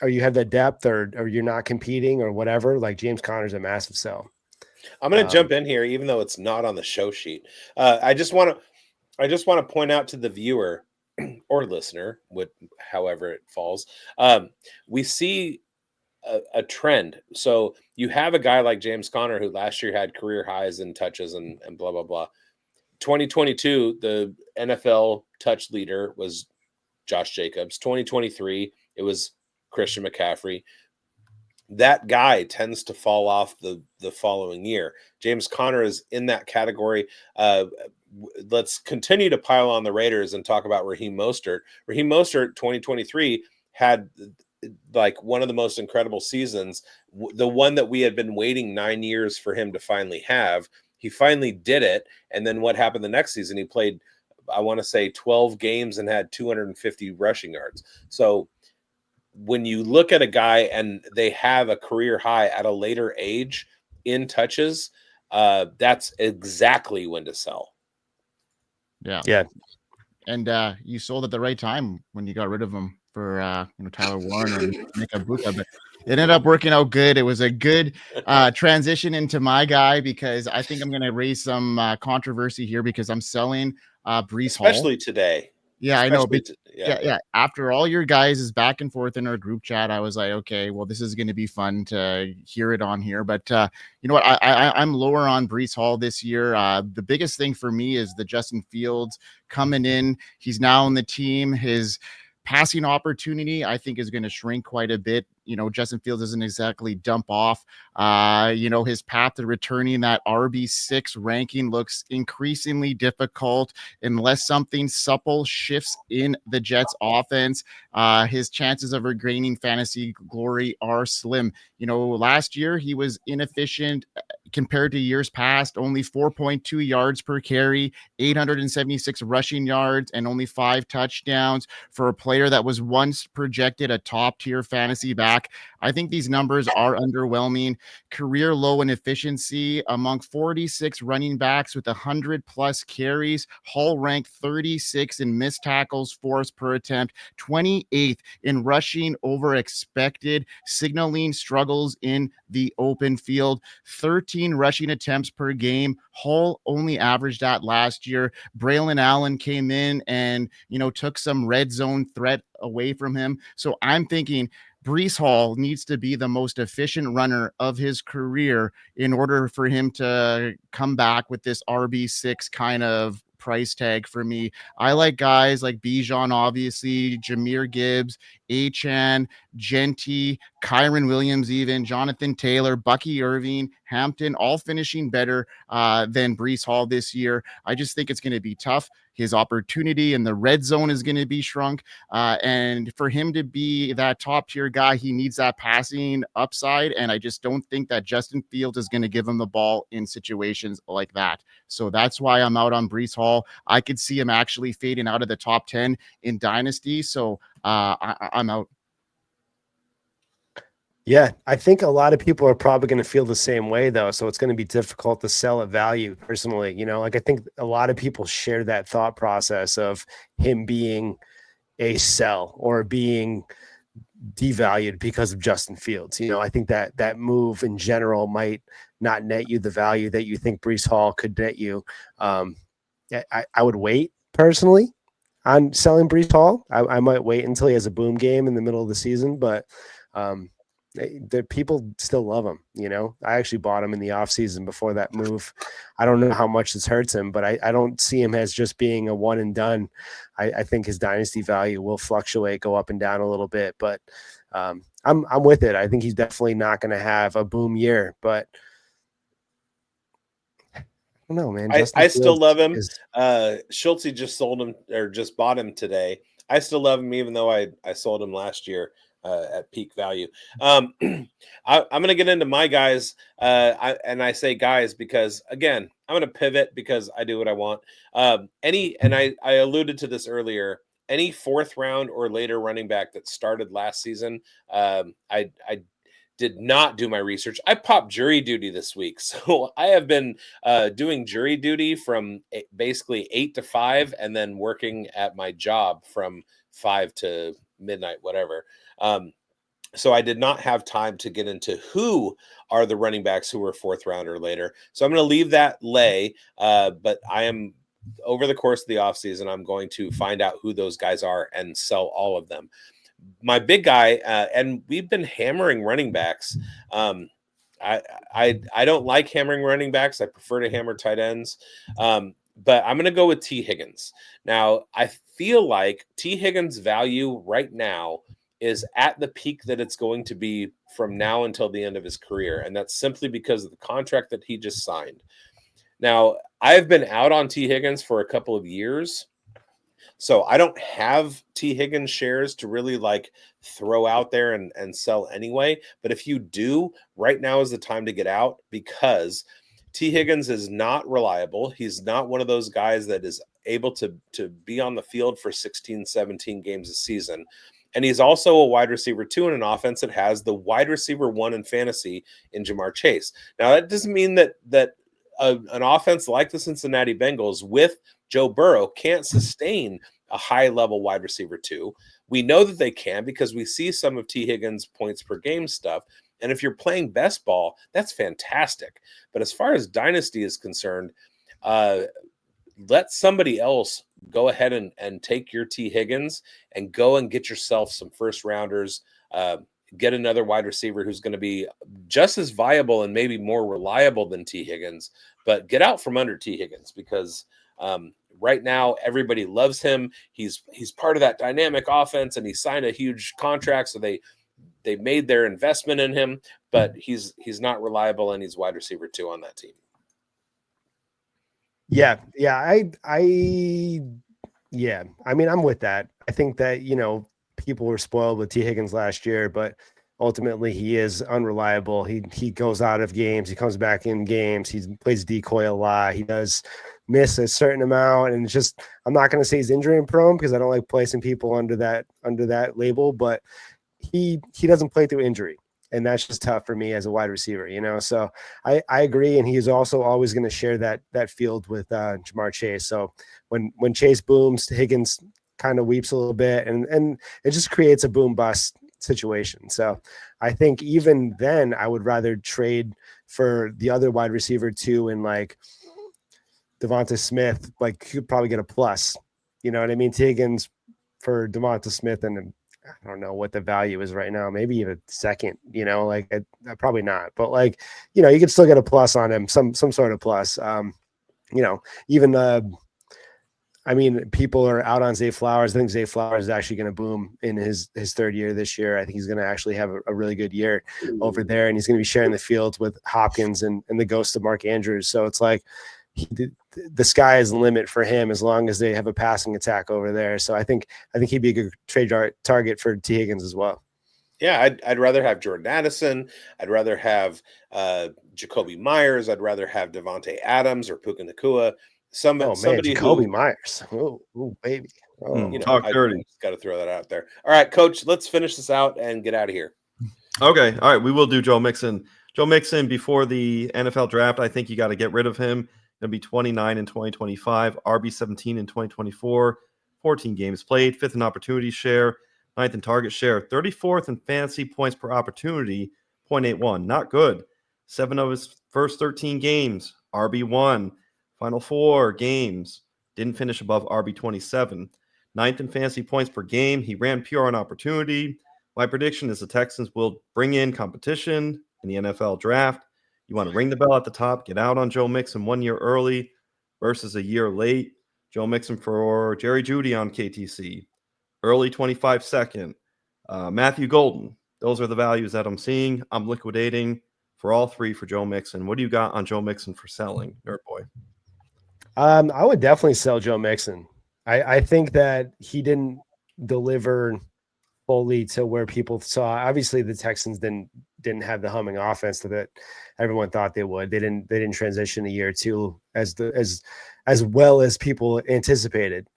Speaker 2: or you have the depth or you're not competing or whatever, like James Conner's a massive sell.
Speaker 1: I'm going to jump in here, even though it's not on the show sheet. I just want to point out to the viewer or listener, however it falls, we see a trend. So you have a guy like James Conner who last year had career highs in touches and blah, blah, blah. 2022, the NFL touch leader was Josh Jacobs. 2023, it was Christian McCaffrey. that guy tends to fall off the following year. James Conner is in that category. Let's continue to pile on the Raiders and talk about Raheem Mostert. Raheem Mostert 2023 had like one of the most incredible seasons, the one that we had been waiting 9 years for him to finally have. He finally did it. And then what happened the next season? He played, I want to say 12 games and had 250 rushing yards. So when you look at a guy and they have a career high at a later age in touches, that's exactly when to sell.
Speaker 3: Yeah. And you sold at the right time when you got rid of him for Tyler Warren and Nick Abuka, but it ended up working out good. It was a good transition into my guy, because I think I'm going to raise some controversy here because I'm selling Breece Hall.
Speaker 1: Especially today.
Speaker 3: Yeah, I know. But yeah. After all your guys is back and forth in our group chat, I was like, okay, well, this is going to be fun to hear it on here. But you know what? I'm lower on Breece Hall this year. The biggest thing for me is the Justin Fields coming in. He's now on the team. His passing opportunity, I think, is going to shrink quite a bit. Justin Fields doesn't exactly dump off. His path to returning that RB6 ranking looks increasingly difficult unless something supple shifts in the Jets offense. His chances of regaining fantasy glory are slim. Last year he was inefficient compared to years past, only 4.2 yards per carry, 876 rushing yards, and only 5 touchdowns for a player that was once projected a top-tier fantasy back. I think these numbers are underwhelming. Career low in efficiency among 46 running backs with 100+ carries. Hall ranked 36 in missed tackles forced per attempt, 28th in rushing over expected, signaling struggles in the open field, 13 rushing attempts per game. Hall only averaged that last year. Braylon Allen came in and, took some red zone threat away from him. So I'm thinking Breece Hall needs to be the most efficient runner of his career in order for him to come back with this RB6 kind of price tag for me. I like guys like Bijan, obviously, Jahmyr Gibbs, Achane, Jeanty, Kyron Williams, even Jonathan Taylor, Bucky Irving, Hampton, all finishing better than Breece Hall this year. I just think it's going to be tough. His opportunity in the red zone is going to be shrunk. And for him to be that top tier guy, he needs that passing upside. And I just don't think that Justin Fields is going to give him the ball in situations like that. So that's why I'm out on Breece Hall. I could see him actually fading out of the top 10 in Dynasty. So I'm out.
Speaker 2: Yeah, I think a lot of people are probably going to feel the same way, though. So it's going to be difficult to sell at value personally. I think a lot of people share that thought process of him being a sell or being devalued because of Justin Fields. I think that move in general might not net you the value that you think Breece Hall could net you. I would wait personally on selling Breece Hall. I might wait until he has a boom game in the middle of the season, but the people still love him. I actually bought him in the offseason before that move. I don't know how much this hurts him, but I don't see him as just being a one and done. I think his dynasty value will fluctuate, go up and down a little bit, but I'm with it. I think he's definitely not going to have a boom year, but I don't know, man.
Speaker 1: I still love him. Schultz just sold him or just bought him today. I still love him, even though I sold him last year at peak value. I'm going to get into my guys. I say guys because, again, I'm going to pivot because I do what I want. I alluded to this earlier, any 4th round or later running back that started last season, I did not do my research. I popped jury duty this week. So I have been doing jury duty from basically 8 to 5 and then working at my job from 5 to midnight, whatever. So I did not have time to get into who are the running backs who were 4th round or later. So I'm going to leave that lay. But I am, over the course of the offseason, I'm going to find out who those guys are and sell all of them. My big guy, and we've been hammering running backs. I don't like hammering running backs. I prefer to hammer tight ends. But I'm going to go with T. Higgins. Now, I feel like T. Higgins' value right now is at the peak that it's going to be from now until the end of his career. And that's simply because of the contract that he just signed. Now, I've been out on T. Higgins for a couple of years, so I don't have T. Higgins shares to really like throw out there and sell anyway. But if you do, right now is the time to get out, because T. Higgins is not reliable. He's not one of those guys that is able to be on the field for 16, 17 games a season. And he's also a wide receiver 2 in an offense that has the wide receiver 1 in fantasy in Jamar Chase. Now, that doesn't mean that an offense like the Cincinnati Bengals with Joe Burrow can't sustain a high-level wide receiver 2. We know that they can because we see some of T. Higgins' points per game stuff. And if you're playing best ball, that's fantastic. But as far as Dynasty is concerned, let somebody else go ahead and take your T. Higgins and go and get yourself some first rounders. Get another wide receiver who's going to be just as viable and maybe more reliable than T. Higgins, but get out from under T. Higgins, because right now everybody loves him. He's part of that dynamic offense, and he signed a huge contract, so they made their investment in him, but he's not reliable, and he's wide receiver 2 on that team.
Speaker 2: Yeah. I mean, I'm with that. I think that, people were spoiled with T. Higgins last year, but ultimately he is unreliable. He goes out of games. He comes back in games. He plays decoy a lot. He does miss a certain amount. And it's just, I'm not going to say he's injury prone because I don't like placing people under that label, but he doesn't play through injury. And that's just tough for me as a wide receiver, So I agree. And he's also always going to share that field with Jamar Chase. So when Chase booms, Higgins kind of weeps a little bit, and it just creates a boom bust situation. So I think even then I would rather trade for the other wide receiver 2 and like Devonta Smith, like could probably get a plus, you know what I mean? T. Higgins for Devonta Smith, and I don't know what the value is right now, maybe even second, probably not, but like, you could still get a plus on him, some sort of plus. People are out on Zay Flowers. I think Zay Flowers is actually going to boom in his third year this year. I think he's going to actually have a really good year over there, and he's going to be sharing the field with Hopkins and the ghost of Mark Andrews. So it's like the sky is the limit for him as long as they have a passing attack over there. So I think he'd be a good trade target for T. Higgins as well.
Speaker 1: Yeah, I'd rather have Jordan Addison. I'd rather have Jacoby Myers. I'd rather have Devontae Adams or Puka Nacua. Somebody
Speaker 2: Jacoby Myers. Oh, baby.
Speaker 5: Talk dirty.
Speaker 1: Got to throw that out there. All right, Coach, let's finish this out and get out of here.
Speaker 5: Okay. All right. We will do Joe Mixon. Joe Mixon before the NFL draft, I think you got to get rid of him. He'll be 29 in 2025, RB 17 in 2024, 14 games played, 5th in opportunity share, 9th in target share, 34th in fantasy points per opportunity, 0.81. Not good. 7 of his first 13 games, RB1. Final 4 games, didn't finish above RB 27. 9th in fantasy points per game. He ran pure on opportunity. My prediction is the Texans will bring in competition in the NFL draft. You want to ring the bell at the top, get out on Joe Mixon 1 year early versus a year late. Joe Mixon for Jerry Jeudy on KTC. Early 25 second. Matthew Golden. Those are the values that I'm seeing. I'm liquidating for all 3 for Joe Mixon. What do you got on Joe Mixon for selling, NerdBoi?
Speaker 2: I would definitely sell Joe Mixon. I think that he didn't deliver fully to where people saw. Obviously, the Texans didn't have the humming offense that everyone thought they would. They didn't transition a year or two as well as people anticipated.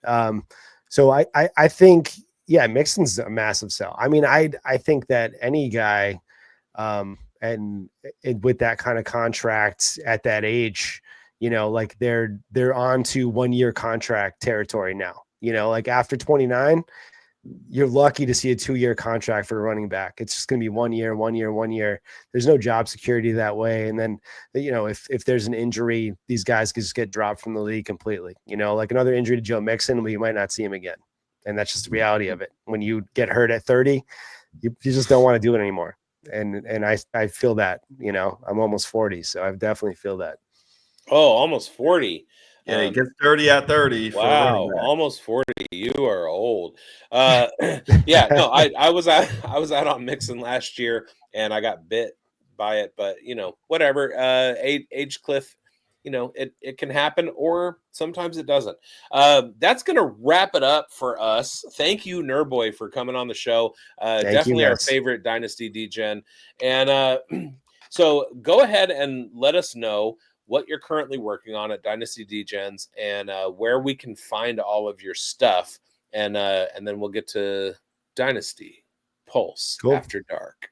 Speaker 2: So I think, yeah, Mixon's a massive sell. I mean, I think that any guy and with that kind of contract at that age, like they're on to 1 year contract territory now. Like after 29, you're lucky to see a 2-year contract for a running back. It's just going to be 1 year, 1 year, 1 year. There's no job security that way. And then, if there's an injury, these guys can just get dropped from the league completely. Like another injury to Joe Mixon, you might not see him again. And that's just the reality of it. When you get hurt at 30, you just don't want to do it anymore. And I feel that, I'm almost 40, so I definitely feel that.
Speaker 1: Oh, almost 40.
Speaker 5: Yeah, he gets 30 at 30. For
Speaker 1: Wow, almost 40. You are old. Yeah, no, I was out on Mixon last year and I got bit by it, but whatever. Age cliff, it can happen, or sometimes it doesn't. That's gonna wrap it up for us. Thank you, NerdBoi, for coming on the show. Definitely our favorite Dynasty Degen. And so go ahead and let us know what you're currently working on at Dynasty Degens and where we can find all of your stuff. And then we'll get to Dynasty Pulse after dark.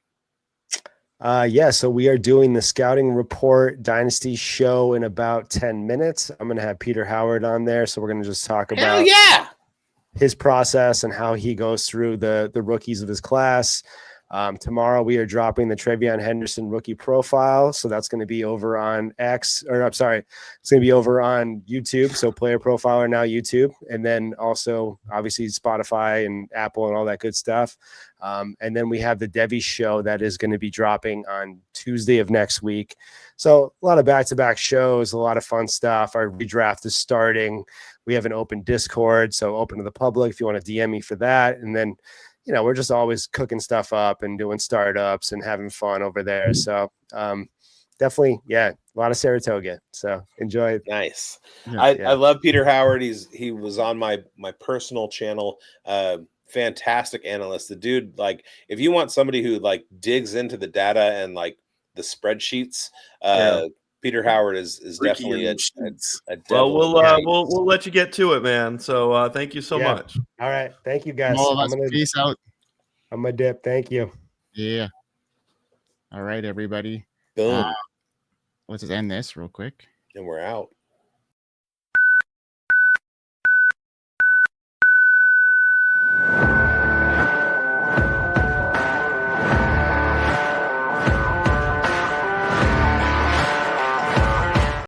Speaker 2: So we are doing the Scouting Report Dynasty show in about 10 minutes. I'm going to have Peter Howard on there. So we're going to just talk about his process and how he goes through the rookies of his class. Tomorrow we are dropping the Travion Henderson rookie profile. So that's going to be over on it's going to be over on YouTube. So Player Profiler now YouTube. And then also obviously Spotify and Apple and all that good stuff. And then we have the Devi show that is going to be dropping on Tuesday of next week. So a lot of back-to-back shows, a lot of fun stuff. Our redraft is starting. We have an open Discord, so open to the public if you want to DM me for that. And then we're just always cooking stuff up and doing startups and having fun over there. So definitely, a lot of Saratoga. So enjoy it.
Speaker 1: Nice. Yeah. I love Peter Howard. He was on my personal channel. Fantastic analyst. The dude, like, if you want somebody who like digs into the data and like the spreadsheets, Peter Howard is definitely a devil.
Speaker 5: Well, we'll let you get to it, man. So thank you so much.
Speaker 2: All right. Thank you, guys.
Speaker 3: Peace out.
Speaker 2: I'm a dip. Thank you.
Speaker 3: Yeah. All right, everybody.
Speaker 1: Boom.
Speaker 3: Let's just end this real quick.
Speaker 1: And we're out.